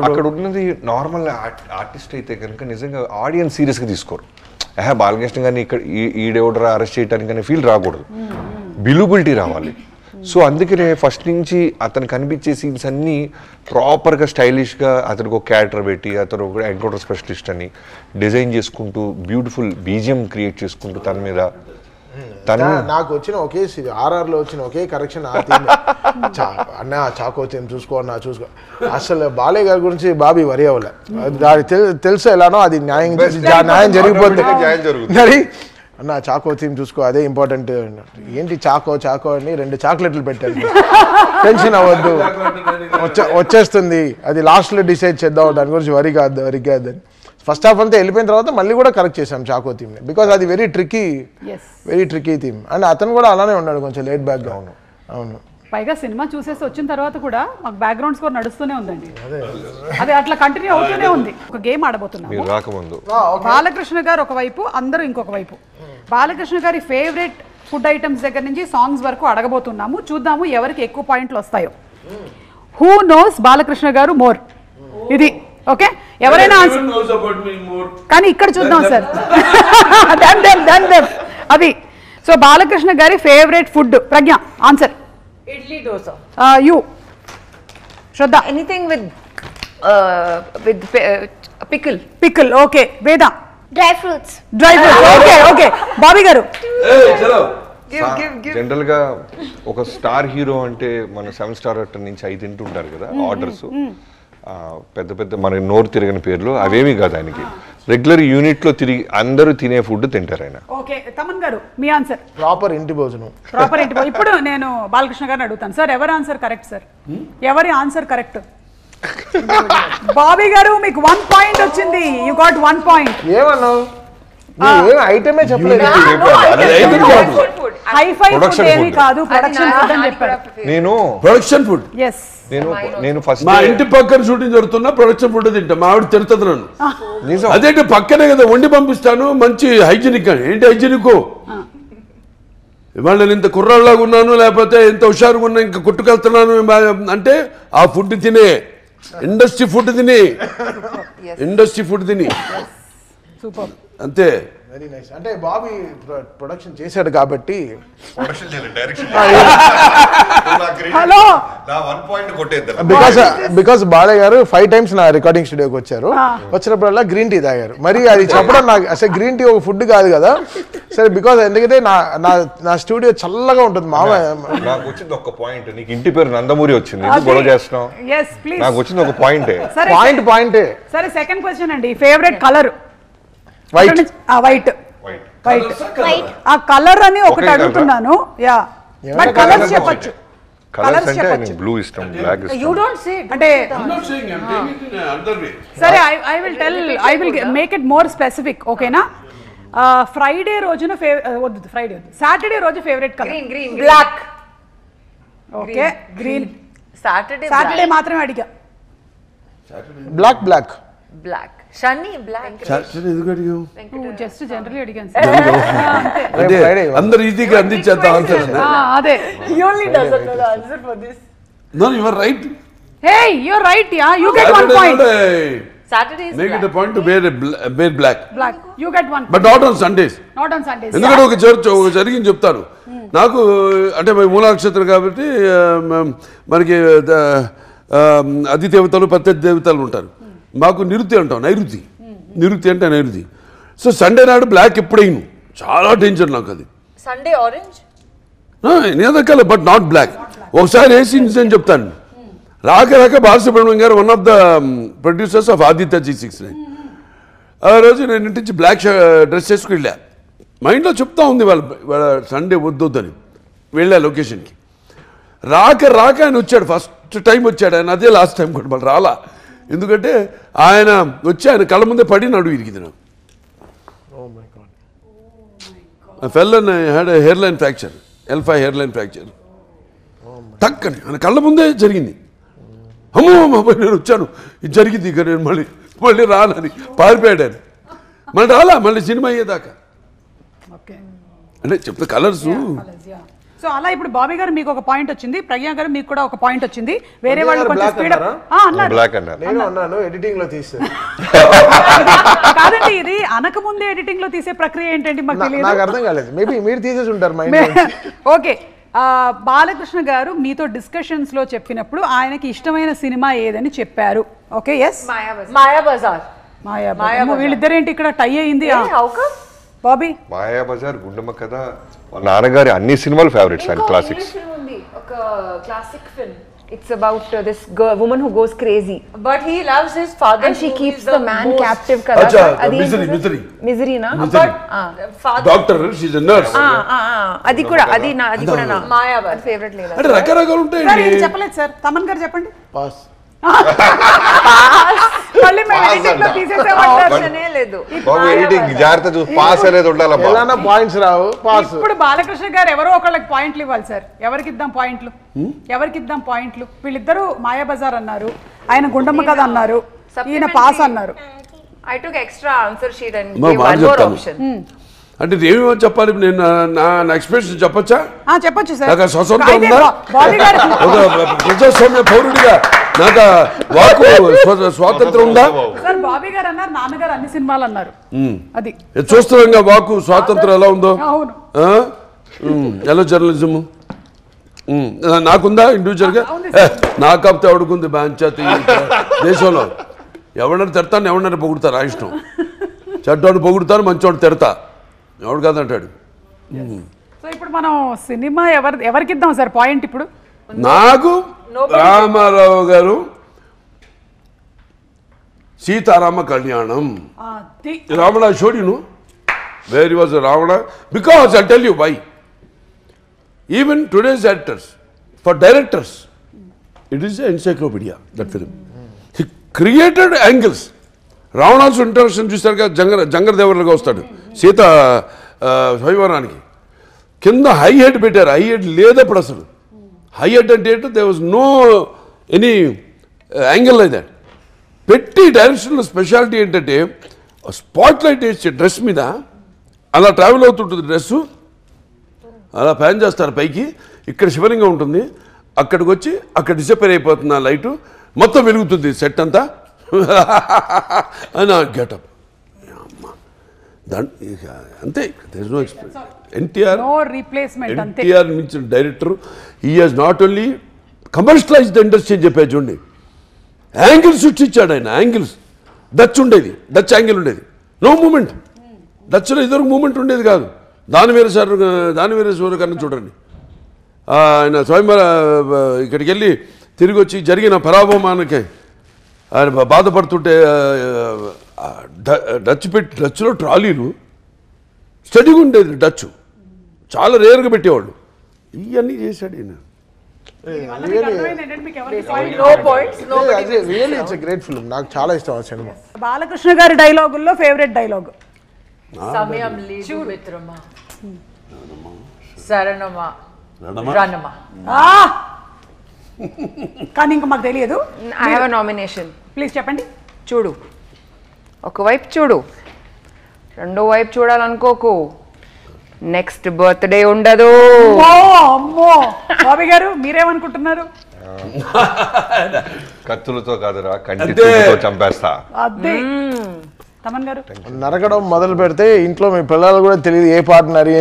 అక్కడ ఉన్నది నార్మల్ ఆర్టిస్ట్ అయితే కనుక నిజంగా ఆడియన్స్ సీరియస్గా తీసుకోరు. బాలకృష్ణ గారిని ఇక్కడ ఈడెవడరా అరెస్ట్ చేయడానికనే ఫీల్ రాకూడదు, బిలీబిలిటీ రావాలి. సో అందుకనే ఫస్ట్ నుంచి అతను కనిపించే సీన్స్ అన్నీ ప్రాపర్గా స్టైలిష్గా అతనికి ఒక క్యారెక్టర్ పెట్టి అతను ఒక ఎన్కౌంటర్ స్పెషలిస్ట్ అని డిజైన్ చేసుకుంటూ బ్యూటిఫుల్ బీజిఎం క్రియేట్ చేసుకుంటూ తన మీద నాకు వచ్చిన ఒకే ఆర్ఆర్లో వచ్చిన ఒకే కరెక్షన్ అన్న చాకో చూసుకో అన్న చూసుకో. అసలు బాలయ్య గారి గురించి బాబీ వరి అవ్వలే, తెలుసు ఎలానో అది న్యాయం జరిగిపోతుంది మరి అన్న చాకో థీమ్ చూసుకో అదే ఇంపార్టెంట్. ఏంటి చాకో అని 2 చాక్లెట్లు పెట్టాను, టెన్షన్ అవ్వద్దు వచ్చేస్తుంది, అది లాస్ట్లో డిసైడ్ చేద్దాం, దాని గురించి వరి కాదని ఫస్ట్ హాఫ్ అంతా వెళ్ళిపోయిన తర్వాత మళ్ళీ కూడా కరెక్ట్ చేసాం చాకో థీమ్ని, బికాస్ అది వెరీ ట్రికీ థీమ్ అండ్ అతను కూడా అలానే ఉన్నాడు కొంచెం లేట్ బ్యాక్గా. అవును, పైగా సినిమా చూసేసి వచ్చిన తర్వాత కూడా మాకు బ్యాక్గ్రౌండ్ స్కోర్ నడుస్తూనే ఉందండి, అది అట్లా కంటిన్యూ అవుతూనే ఉంది. ఒక గేమ్ ఆడబోతున్నాము, బాలకృష్ణ గారు ఒకవైపు అందరూ ఇంకొక వైపు, బాలకృష్ణ గారి ఫేవరెట్ ఫుడ్ ఐటమ్స్ దగ్గర నుంచి సాంగ్స్ వరకు అడగబోతున్నాము, చూద్దాము ఎవరికి ఎక్కువ పాయింట్లు వస్తాయో. హూ నోస్ బాలకృష్ణ గారు మోర్, ఇది ఓకే ఎవరైనా కానీ ఇక్కడ చూద్దాం సార్ అది. సో బాలకృష్ణ గారి favourite food, Pragya answer idli dosa. You Shraddha anything with pickle okay. Veda dry fruits okay. Bobby గారు జనరల్ గా ఒక స్టార్ హీరో అంటే మన 7 స్టార్ హోటల్ నుంచి 5 తింటుంటారు కదా ఆర్డర్స్, పెద్ద పెద్ద మన నోరు తిరగని పేర్లు అవేమీ కాదు ఆయనకి, రెగ్యులర్ యూనిట్ లో తిరిగి అందరూ తినే ఫుడ్ తింటారు ఆయన. ఓకే తమన్ గారు మీ ఆన్సర్ ప్రాపర్ ఇంటి భోజనం. ఇప్పుడు నేను బాలకృష్ణ గారిని అడుగుతాను సార్, ఎవరి ఆన్సర్ కరెక్ట్ సార్, ఎవరి ఆన్సర్ కరెక్ట్? బాబీ గారు మీకు 1 పాయింట్ వచ్చింది, యు గాట్ 1 పాయింట్. ఏమన్నావు? ఐటమే చెప్పలేదు, హైఫై ఫుడ్ ఏమీ కాదు, ప్రొడక్షన్ ఫుడ్ అని చెప్పారు. నేను ప్రొడక్షన్ ఫుడ్ నేను ఫస్ట్ మా ఇంటి పక్కన షూటింగ్ జరుగుతున్నా ప్రొడక్షన్ ఫుడ్ తింటా, మా ఆవిడ తిడుతుంది నన్ను, అదేంటి పక్కనే కదా వండి పంపిస్తాను, మంచి హైజీనిక్ అని. ఏంటి హైజీనిక్? ఇవాళ నేను ఇంత కుర్రాళ్ళలాగా ఉన్నాను లేకపోతే ఇంత హుషారుగా ఉన్నా ఇంకా కొట్టుకెళ్తున్నాను అంటే ఆ ఫుడ్ తినే, ఇండస్ట్రీ ఫుడ్ తిని సూపర్ అంతే. Very nice. అంటే బాబీ ప్రొడక్షన్ చేశాడు కాబట్టి హలో బికాస్ బాలయ్య గారు 5 times నా రికార్డింగ్ స్టూడియోకి వచ్చారు, వచ్చినప్పుడల్లా గ్రీన్ టీ తాగారు. మరి అది చెప్పడం నాకు అసలు గ్రీన్ టీ ఒక ఫుడ్ కాదు కదా సరే, బికాస్ ఎందుకంటే నా స్టూడియో చల్లగా ఉంటుంది. నాకు వచ్చింది ఒక పాయింట్, నీకు ఇంటి పేరు నందమూరి వచ్చింది, గొడవ చేస్తున్నావు, నాకు వచ్చింది ఒక పాయింటే. సరే సెకండ్ క్వశ్చన్ అండి, ఫేవరెట్ కలర్? వైట్. ఆ కలర్ అని ఒకటి అడుగుతున్నాను, యా బట్ కలర్స్ చెప్పొచ్చు. కలర్స్ అంటే బ్లూ ఇష్టం, బ్లాక్ ఇష్టం. యు డోంట్ సే అంటే సరే I will make it more specific ఓకేనా. ఫ్రైడే రోజున సాటర్డే రోజు favourite colour? Black. Okay green. Saturday మాత్రమే అడిగా. Black Black. Shani, black. ఎందుకు అడిగావు? జస్ట్ జనరల్లీ అడిగాను సార్. అంటే అందరు ఈజీగా అందించేద్దాం ఆన్సర్. అదే. He only doesn't know the answer for this. No, you are right. Hey, you're right, yeah. You get 1 point. Saturday is Make black. it a point to wear black. Black. You get 1 point. But not on Sundays. Not on Sundays. ఎందుకంటే ఒక జరిగింది చెప్తాను. నాకు అంటే మూలా నక్షత్రం కాబట్టి మనకి అతి దేవతలు ప్రత్యర్థి దేవతలు ఉంటారు. మాకు నిరుతి అంటాం, నిరుతి అంటే నైరుతి. సో సండే నాడు బ్లాక్ ఎప్పుడైనా చాలా డేంజర్ నాకు అది. Sunday orange? నేదకాల బట్ నాట్ బ్లాక్. ఒకసారి ఏ సీన్స్ అని చెప్తాను. రాక Balasubrahmanyam garu one of the producers of Aditya G69. ఆ రోజు నేను ఇంటి నుంచి బ్లాక్ డ్రెస్ చేసుకుని వెళ్ళా. మైండ్లో చెప్తా ఉంది వాళ్ళ సండే వద్దని. వెళ్ళా లొకేషన్కి. రాక ఆయన వచ్చాడు, ఫస్ట్ టైం వచ్చాడు ఆయన. అదే లాస్ట్ టైం కూడా మళ్ళీ రాలా. ఎందుకంటే ఆయన వచ్చి ఆయన కళ్ళ ముందే పడి నడువు ఇరిగింది నాకు. Fell and had hair line fracture, L5 hair line fracture. టక్కని ఆయన కళ్ళ ముందే జరిగింది. అమ్మో నేను వచ్చాను, ఇది జరిగింది, ఇక నేను మళ్ళీ రానని పారిపోయాడు ఆయన. మళ్ళీ రాలా, మళ్ళీ సినిమా అయ్యేదాకా. అంటే చెప్తే కలర్స్. సో అలా ఇప్పుడు బాబీ గారు మీకు ఒక పాయింట్ వచ్చింది, ప్రజ్ఞా గారు మీకు కూడా ఒక పాయింట్ వచ్చింది. వేరే వాళ్ళు కొంచెం స్పీడ్ అన్నారు. నేను అన్నాను ఎడిటింగ్ లో తీసే. కాదండి, ఇది అనక ముందే ఎడిటింగ్ లో తీసే ప్రక్రియ ఏంటంటే మాకు తెలియదు. నాకు అర్థం కాలేదు. మేబీ మీరు తీసేసి ఉంటారు మైండ్. ఓకే, బాలకృష్ణ గారు మీతో డిస్కషన్స్ లో చెప్పినప్పుడు ఆయనకి ఇష్టమైన సినిమా ఏదని చెప్పారు. Okay, yes, Maya Bazaar. వీళ్ళిద్దరేంటి ఇక్కడ టై అయింది? How come? బాబీ, మాయా బజార్, గుండమ్మ కథ, నాన్నగారి అన్ని సినిమాలు ఫేవరెట్స్ అండ్ క్లాసిక్స్. ఒక classic film. It's about this woman who goes crazy. But he loves his father. And she keeps the man captive. Kada. Acha, Adi misery na. But father. Doctor, she's a nurse. Adi kuda na. Maya Bazaar. Favorite లేదా? అంటే రకరకాలు ఉంటాయి. Sir ఇది చెప్పలేదు sir. Thaman గారు చెప్పండి. Pass. మళ్ళీ మేము ఎడిటింగ్ లో తీసేసేవాళ్ళం. ఆప్షనే లేదు. బాబు ఎడిటింగ్ జాగ్రత్త చూసి పాస్ అనేది ఉండాలమ్మా. ఎలానా పాయింట్స్ రావు, పాస్. ఇప్పుడు బాలకృష్ణ గారు ఎవరో ఒకళ్ళకి పాయింట్లు ఇవ్వాలి సార్. ఎవరికి ఇద్దాం పాయింట్లు? వీళ్ళిద్దరూ మాయా బజార్ అన్నారు, ఆయన గుండమ్మ కథ అన్నారు, ఈయన పాస్ అన్నారు. I took extra answer sheet and మా gave one more option. అంటే ఏమేమో చెప్పాలి. నేను నా ఎక్స్పీరియన్స్ చెప్పొచ్చా? చెప్పొచ్చు సార్. నాకు స్వతంత్రం ఉందా? బాబీ గారు ఒక ప్రజాస్వామ్య పౌరుడిగా నాకు వాకు స్వాతంత్రం ఉందా? సార్ బాబీ గారు అన్నారు, నాన్నగారు అన్ని సినిమాలు అన్నారు. అది చూస్తున్నాం వాకు స్వాతంత్రం ఎలా ఉందో. అవును, ఎలా జర్నలిజం నాకుందా ఇండివిజువల్గా? నాకు కాకపోతే ఎవడుకుంది పంచాయతీ దేశంలో. ఎవడన్నా తిడతాను, ఎవడన్నా పొగుడుతారు, ఆ ఇష్టం. చెడ్డోడు పొగుడుతారు, మంచోడు తిడతా, ఎవడు కాదంటాడు. సో ఇప్పుడు మనం సినిమా ఎవరికి ఇద్దాం సార్ పాయింట్? ఇప్పుడు నాకు Ramarao garu Seetharama Kalyanam. Ravana showed you know where he was Ravana because I tell you why. Even today's actors for directors it is encyclopedia that film. He created angles. రావణాసు ఇంట్రడక్షన్ చూస్తారు కదా, జంగరదేవర్లుగా వస్తాడు సీత స్వయంవరానికి. కింద హై హెడ్ పెట్టారు. హై హెడ్ లేదప్పుడు అసలు. హై హెడ్ అంటే ఏంటో they was no any angle like that. పెట్టి డైరెక్షన్లో స్పెషాలిటీ ఏంటంటే స్పాట్ లైట్ వేసి డ్రెస్ మీద అలా ట్రావెల్ అవుతుంటుంది డ్రెస్సు, అలా ప్యాన్ చేస్తారు పైకి. ఇక్కడ శివలింగం ఉంటుంది, అక్కడికి వచ్చి అక్కడ డిసపేర్ అయిపోతుంది ఆ లైటు, మొత్తం వెలుగుతుంది సెట్ అంతా అని గెటప్. అంతే, ఎన్టీఆర్ మించిన director. He has not only commercialize the industry అని చెప్పేది చూడండి. యాంగిల్స్ సృష్టించాడు ఆయన. యాంగిల్స్ డచ్ ఉండేది, డచ్ యాంగిల్ ఉండేది, నో మూమెంట్. డచ్లో ఇద్దరు మూమెంట్ ఉండేది కాదు. దానివీర సూర్య కన్నా చూడండి, ఆయన స్వయంవర ఇక్కడికి వెళ్ళి తిరిగి వచ్చి జరిగిన పరాభవమానికి ఆయన బాధపడుతుంటే డచ్లో ట్రాలీలు స్టడీగా ఉండేది. డచ్ చాలా రేర్గా పెట్టేవాళ్ళు. ఇవన్నీ చేశాడు ఈయన. నాకు చాలా ఇష్టం ఆ సినిమా. బాలకృష్ణ గారి డైలాగుల్లో ఫేవరెట్ డైలాగ్? సమయం లేదు మిత్రమా, శరణమా, రణమా. కానీ ఇంకా మాకు తెలియదు. I have a nomination. Please చెప్పండి. చూడు. ఒకవైపు చూడు, రెండో వైపు చూడాలనుకోకు, నెక్స్ట్ బర్త్డే ఉండదు. అమ్మో బాబీ గారు మీరేమనుకుంటున్నారు? కత్తులతో కాదురా, కంటి చూపుతో చంపేస్తా. అదే తమన్ గారు నరకడం మొదలు పెడితే ఇంట్లో మీ పిల్లలు కూడా తెలియదు ఏ పాట నరి.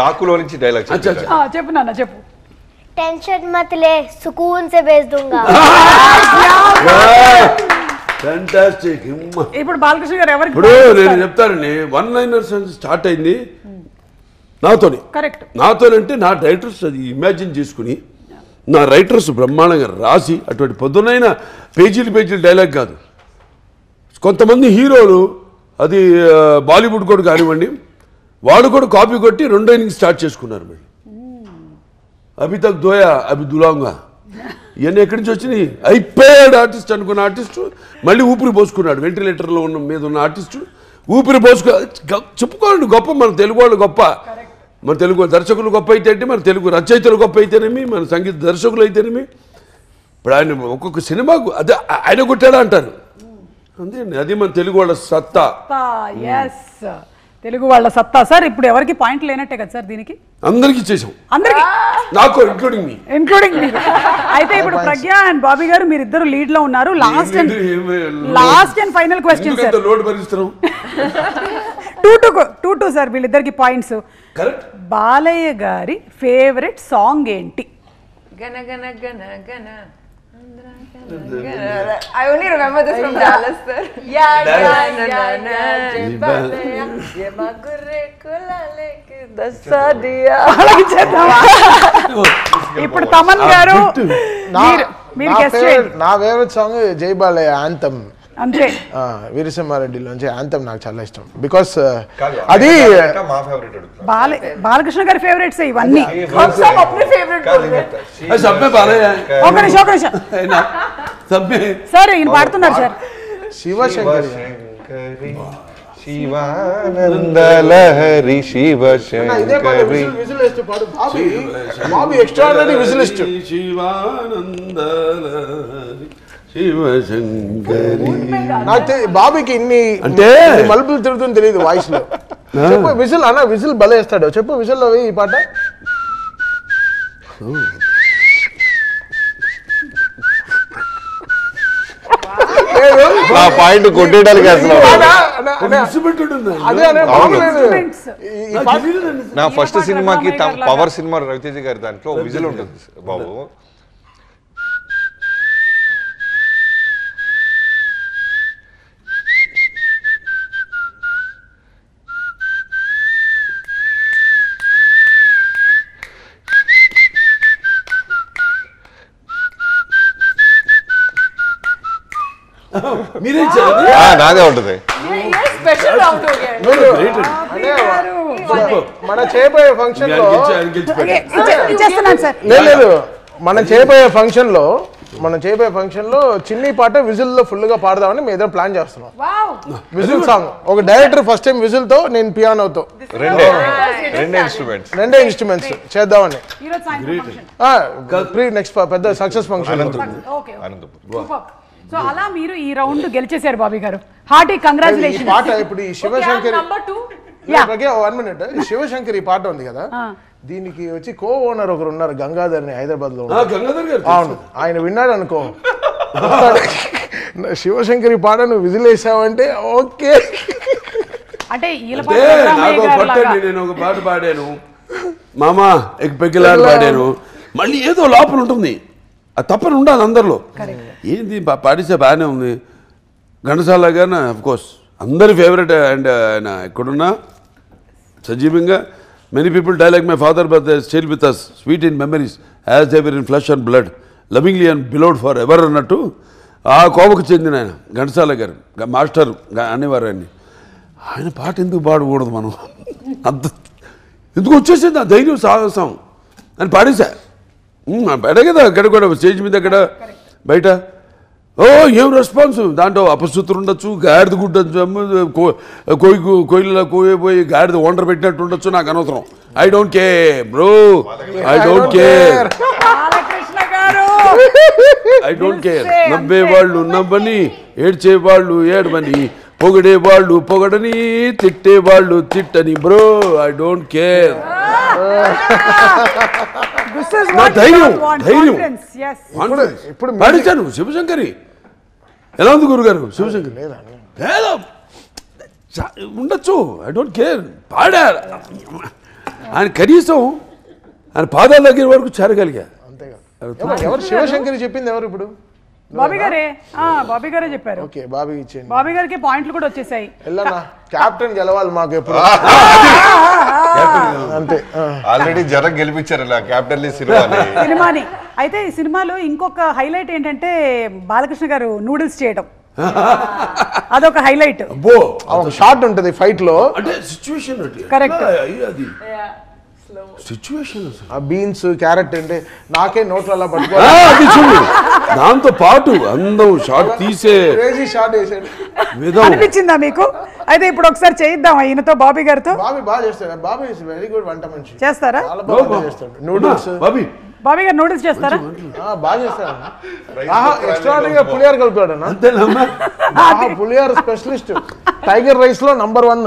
డాకులో నుంచి డైలాగ్ చెప్పు నాన్న చెప్పు. टेंशन मत ले, सुकून से भेज दूंगा. ఫ్యాంటాస్టిక్. ఇప్పుడు బాలకృష్ణ గారు ఎవరికి ఇప్పుడు నేను చెప్తానండి, 1-liners స్టార్ట్ అయింది నాతోని. కరెక్ట్. నాతోనంటే నా డైరెక్టర్స్ అది ఇమాజిన్ చేసుకుని, నా రైటర్స్ బ్రహ్మాండంగా రాసి, అటువంటి పొద్దునైన పేజీలు డైలాగ్ కాదు. కొంతమంది హీరోలు అది బాలీవుడ్ కూడా కానివ్వండి, వాళ్ళు కూడా కాపీ కొట్టి రెండో ఇన్నింగ్స్ స్టార్ట్ చేసుకున్నారు. మళ్ళీ అభి తక్ దోయా అభి దులాంగా ఇవన్నీ ఎక్కడి నుంచి వచ్చినాయి? అయిపోయాడు ఆర్టిస్ట్ అనుకున్న ఆర్టిస్టు మళ్ళీ ఊపిరి పోసుకున్నాడు. వెంటిలేటర్లో ఉన్న మీద ఉన్న ఆర్టిస్టు ఊపిరి చెప్పుకోండి గొప్ప. మన తెలుగు వాళ్ళు గొప్ప, మన తెలుగు దర్శకులు గొప్ప అయితే అంటే, మన తెలుగు రచయితలు గొప్ప అయితేనేమి, మన సంగీత దర్శకులు అయితేనేమి. ఇప్పుడు ఆయన ఒక్కొక్క సినిమాకు అదే ఆయన కొట్టాడా అంటారు. అంతే అండి, అది మన తెలుగు వాళ్ళ సత్తా. తెలుగు వాళ్ళ సత్తా. సార్ ఇప్పుడు ఎవరికి పాయింట్ లేనట్టే కదా సార్ దీనికి? అందరికి ఇచ్చేసాం, అందరికి, నాకు ఇంక్లూడింగ్ మీ. అయితే ఇప్పుడు ప్రజ్ఞ అండ్ బాబీ గారు మీరిద్దరు లీడ్ లో ఉన్నారు. Last and final question sir. Load భరిస్తున్నాం. 2-2 సార్ వీళ్ళిద్దరికి పాయింట్స్. బాలయ్య గారి ఫేవరెట్ సాంగ్ ఏంటి? గన గన గన గన. I only remember this from Dallas, sir. ఇప్పుడు తమన్ గారు మీరు గెస్ట్ చేయండి. నా ఫేవరెట్ సాంగ్ జై బాలయ్య యాంథమ్. అంతే. వీరసింహారెడ్డిలోంచి యాంథమ్ నాకు చాలా ఇష్టం. బికాస్ అది బాలకృష్ణ గారి ఫేవరెట్స్ ఇవన్నీ. సార్ ఈయన పాడుతున్నారు సార్. శివశంకరి శివానందలహరి శివశంకరి. బాబీ ఎక్స్ట్రాఆర్డినరీ విజిలిస్ట్. శివశంకరి. నాకు బాబీకి ఇన్ని అంటే మలుపులు తిరుగుతుంది తెలియదు వాయిస్ లో. చెప్పు విజిల్ అన్న, విజిల్ భలే వేస్తాడు. చెప్పు విజిల్ లో ఈ పాట. పాయింట్ కొట్టేయడానికి అసలు నా ఫస్ట్ సినిమాకి పవర్ సినిమా రవితేజ గారి దాంట్లో విజిల్ ఉంటుంది బాబు. నాదే ఉంటుంది. మన చేయబోయే ఫంక్షన్ లో లేదు, మనం చేయబోయే ఫంక్షన్ లో చిన్ని పాట విజిల్ లో ఫుల్ గా పాడదామని మేము ఏదైనా ప్లాన్ చేస్తున్నాం. విజిల్ సాంగ్ ఒక డైరెక్టర్ ఫస్ట్ టైం విజిల్ తో, నేను పియానోతో రెండే ఇన్స్ట్రుమెంట్స్ చేద్దామని. నెక్స్ట్ పెద్ద సక్సెస్ ఫంక్షన్. సో అలా మీరు ఈ రౌండ్ గెలిచేశారు బాబీ గారు. Hearty congratulation. పాట ఇప్పుడు ఈ శివశంకరి 1 minute శివశంకరి ఈ పాట ఉంది కదా, దీనికి వచ్చి కో ఓనర్ ఒకరు ఉన్నారు గంగాధర్ ని, హైదరాబాద్ లో. అవును, ఆయన విన్నాడు అనుకో, శివశంకరి పాట నువ్వు విజిల్ వేసావంటే ఓకే. అంటే నేను ఒక పాట పాడాను, మామా ఎగ్ పెగ్గిలాని పాడాను. మళ్ళీ ఏదో లోపల ఉంటుంది, అది తప్పని ఉండాలి అందరిలో. ఏంది పాడిస్తే బాగానే ఉంది. ఘంటసాల గారిన అఫ్కోర్స్ అందరి ఫేవరెట్. అండ్ ఆయన ఎక్కడున్నా సజీవంగా many people die like my father but they still with us, sweet in memories as they were in flesh and blood, lovingly and beloved for ever అన్నట్టు ఆ కోవకు చెందిన ఆయన ఘంటసాల గారు మాస్టర్ అనేవారు. ఆయన పాట ఎందుకు పాడకూడదు మనం? అంత ఎందుకు వచ్చేసింది ఆ ధైర్యం సాహసం అని పాడేశా. అడే కదా అక్కడ కూడా స్టేజ్ మీద అక్కడ బయట. ఓ ఏం రెస్పాన్స్! దాంట్లో అపశృతులు ఉండొచ్చు, గాడిద గుడ్డచ్చు, కోయిలలో కోయపోయి గాడిద వండర్ పెట్టినట్టు ఉండొచ్చు, నాకు అనవసరం. I don't care bro, I don't care. Balakrishna garu I don't care. నవ్వేవాళ్ళు నవ్వని, ఏడ్చేవాళ్ళు ఏడవని, పొగిడేవాళ్ళు పొగడని, తిట్టేవాళ్ళు తిట్టని. Bro I don't care. నా ధైర్యం ఇప్పుడు పాడించాను శివశంకరి. ఎలా ఉంది గురుగారు శివశంకరి? లేదా ఉండొచ్చు, ఐ డోంట్ కేర్. పాడారు ఆయన, కనీసం ఆయన పాదాల దగ్గర వరకు చేరగలిగా. ఎవరు శివశంకరి చెప్పింది ఎవరు ఇప్పుడు? బాబీ గారే. బాబీ గారే చెప్పారు. ఓకే, బాబీ ఇచ్చేయండి. బాబీ గారికి పాయింట్లు కూడా వచ్చేసాయి. కెప్టెన్ గెలవాలి మాకు ఎప్పుడు. అంతే, ఆల్రెడీ జనం గెలిపించారు క్యాప్టెన్ సినిమాని. అయితే ఈ సినిమాలో ఇంకొక హైలైట్ ఏంటంటే బాలకృష్ణ గారు నూడిల్స్ చేయడం. అదొక హైలైట్. షార్ట్ ఉంటది ఫైట్ లో. అంటే సిచ్యువేషన్ కరెక్ట్. అది సిచ్యువేషన్. ఆ బీన్స్ క్యారెట్ అంటే నాకే నోట్లలో పట్టుకోవాలి. దాంతో పాటు అందం షార్ట్ తీసే షార్ట్ వేసాడు అనిపించిందా మీకు? అయితే ఇప్పుడు ఒకసారి చేయిద్దాం ఈయనతో, బాబీ గారితో. బాబీ బాగా చేస్తాడు. బాబీ ఇస్ వెరీ గుడ్ వంట మనిషి. చేస్తారా? నూడిల్స్ బాబీ గారు నూడిల్స్ చేస్తారా? బాగా చేస్తాడు. ఎక్స్ట్రాడినరీగా పులిహార కలిపాడు. అంతేనమ్మా, పులిహార స్పెషలిస్ట్. టైగర్ రైస్ లో నంబర్ 1.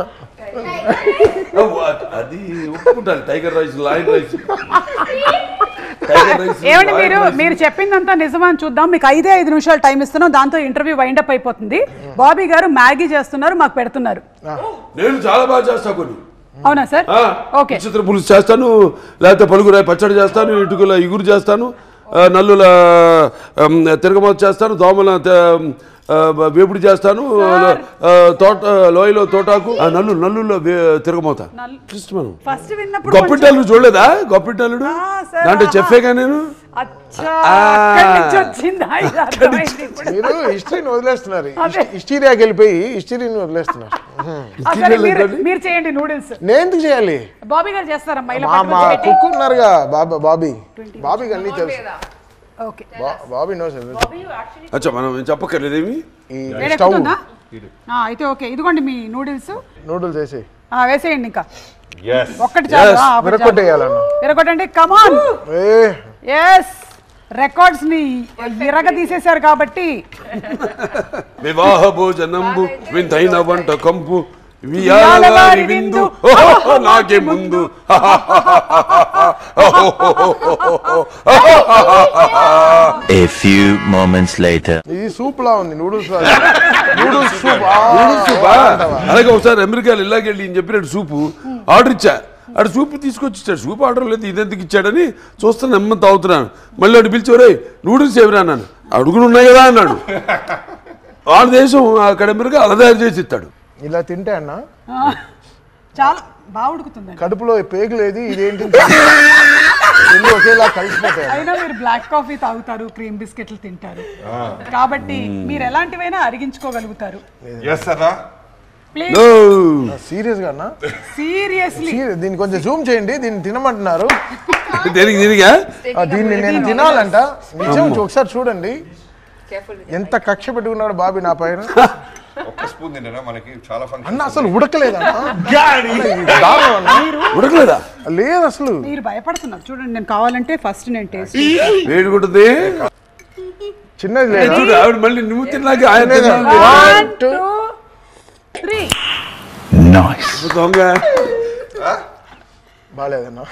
అది ఒప్పుకుంటాను. Tiger rice, lion rice. ఏమండి మీరు చెప్పిందంతా నిజమా అని చూద్దాం. మీకు 5 నిమిషాలు టైం ఇస్తున్నాం, దాంతో ఇంటర్వ్యూ వైండ్ అప్ అయిపోతుంది. బాబీ గారు మ్యాగీ చేస్తున్నారు, మాకు పెడుతున్నారు. నేను చాలా బాగా చేస్తా కొన్ని. అవునా సార్? ఓకే. చిత్ర పులుసు చేస్తాను, లేకపోతే పలుగురాయి పచ్చడి చేస్తాను, ఇటుకల ఇగురు చేస్తాను, నల్లుల తిరగమత చేస్తాను, దోమల వేపుడు చేస్తాను, లోయలో తోటాకు, నల్లుల్లో తిరగమోత. గొప్పిటల్లుడు చూడలేదా? గొప్పిటల్లుడు దాంట్లో చెప్పేగా నేను. మీరు హిస్టరీని వదిలేస్తున్నారు, హిస్టీరియాకి వెళ్ళిపోయి హిస్టరీని వదిలేస్తున్నారు. మీరు చేయండి నూడిల్స్. నేను ఎందుకు చేయాలి? బాబీ గారు చేస్తారా? మా కుక్ ఉన్నారుగా బాబీ. బాబీకి అన్నీ తెలుసు. బాబీ నోస్. అచ్చా, మనం చెప్పక్కర్లేదేమి. అయితే ఓకే, ఇదిగోండి మీ నూడిల్స్. నూడిల్స్ వేసి వేసేయండి. ఇంకా ఒక్కటి విరగొట్టండి. కమాన్. ఎస్, రికార్డ్స్ ని విరగ తీసేశారు కాబట్టి. వివాహ భోజనంబు వింతైన వంట కంపు విందు నాకే ముందు. A few moments later. ఇది సూప్ లా ఉంది. Noodles soup. అలాగే ఒకసారి అమెరికాలో ఇలాగెళ్ళి ఈయన చెప్పినట్టు సూపు ఆర్డర్ ఇచ్చా. అటు సూపు తీసుకొచ్చి ఇచ్చాడు. సూప్ ఆర్డర్ లేదు, ఇదెందుకు ఇచ్చాడని చూస్తాను, నెమ్మది తాగుతున్నాను. మళ్ళీ అటు పిలిచేవరే నూడిల్స్ ఎవరా అన్నాను. అడుగులు ఉన్నాయి కదా అన్నాడు. ఆ దేశం అక్కడ అమెరికా అలా తయారు చేసి ఇస్తాడు. ఇలా తింటే అన్న చాలా బాగా ఉడుకుతుంది. కడుపులో పేగులేదు, ఇదేంటి ఒకేలా కలిసిపోతాయి. అయినా మీరు బ్లాక్ కాఫీ తాగుతారు, క్రీమ్ బిస్కెట్లు తింటారు కాబట్టి మీరు ఎలాంటివైనా అరిగించుకోగలుగుతారు. సీరియస్ గా అన్న? సీరియస్లీ దీన్ని కొంచెం జూమ్ చేయండి. దీన్ని తినమంటున్నారు. దీన్ని నేను తినాలంట. నిజం, ఒకసారి చూడండి ఎంత కక్ష పెట్టుకున్నాడు బాబీ నా పైన. అన్న అసలు ఉడకలేదా? ఉడకలేదా? లేదు అసలు. మీరు భయపడుతున్నారు. చూడండి, నేను కావాలంటే ఫస్ట్ నేను టేస్ట్ వేడుకుంటుంది. చిన్నది లేదు. ఆవిడ మళ్ళీ నువ్వు తిన్నాక ఆయన 1 2 3. దొంగ బాగాలేదన్నా.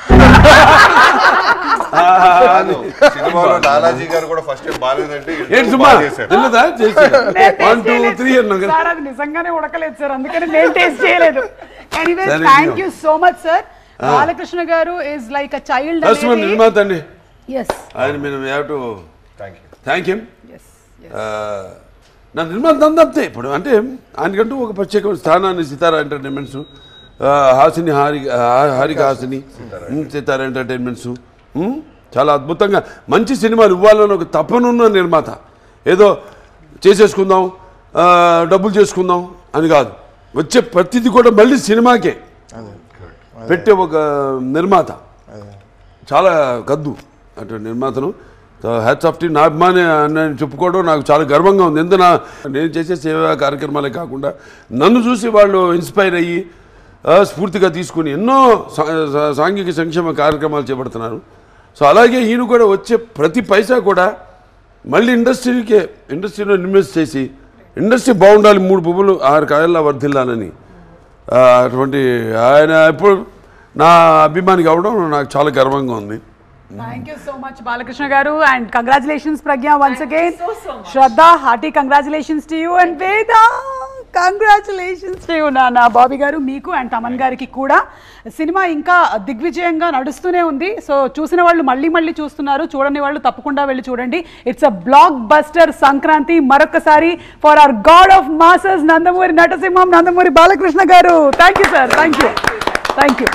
సినిమాలో లాలాజీ గారు కూడా ఫస్ట్ టైం బాగాలేదంటే నిజంగానే ఉడకలేదు సార్, అందుకని నేను టేస్ట్ చేయలేదు. Anyway, thank you so much sir. Balakrishna గారు ఇస్ లైక్ అ చైల్డ్. నిర్మాత అండి. yes, ఆయన మేము హ్యావ్ టు థ్యాంక్ హిమ్. నా నిర్మాత అంతే. ఇప్పుడు అంటే ఆయనకంటూ ఒక ప్రత్యేకమైన స్థానాన్ని సితారా ఎంటర్టైన్మెంట్స్, హాసిని హారిక హాసిని, సితారా ఎంటర్టైన్మెంట్స్ చాలా అద్భుతంగా మంచి సినిమాలు ఇవ్వాలని ఒక తపనున్న నిర్మాత. ఏదో చేసేసుకుందాం, డబ్బులు చేసుకుందాం అని కాదు, వచ్చే ప్రతిదీ కూడా మళ్ళీ సినిమాకే పెట్టే ఒక నిర్మాత. చాలా కద్దు అటు నిర్మాతను. Hats off tea. నా అభిమాని అని చెప్పుకోవడం నాకు చాలా గర్వంగా ఉంది. ఎందుకు నేను చేసే సేవా కార్యక్రమాలే కాకుండా నన్ను చూసి వాళ్ళు ఇన్స్పైర్ అయ్యి స్ఫూర్తిగా తీసుకుని ఎన్నో సాంఘిక సంక్షేమ కార్యక్రమాలు చేపడుతున్నారు. సో అలాగే ఈయన కూడా వచ్చే ప్రతి పైసా కూడా మళ్ళీ ఇండస్ట్రీలో ఇన్వెస్ట్ చేసి ఇండస్ట్రీ బాగుండాలి, 3 పువ్వులు 6 కాయల్లా వర్ధిల్లాలని అటువంటి ఆయన ఇప్పుడు నా అభిమాని కావడం నాకు చాలా గర్వంగా ఉంది. Thank you so much, Balakrishna garu, and congratulations, Pragya, once again. Shraddha, hearty congratulations to you, and Veda, congratulations to you, Nana. Bobby garu, meeku and Taman gariki kuda cinema inka దిగ్విజయంగా నడుస్తూనే ఉంది. So చూసిన వాళ్ళు మళ్ళీ చూస్తున్నారు, చూడని వాళ్ళు తప్పకుండా వెళ్ళి చూడండి. It's a blockbuster Sankranti. మరొకసారి for our god of masses Nandamuri Natasimham, Nandamuri Balakrishna garu. Thank you sir, thank you.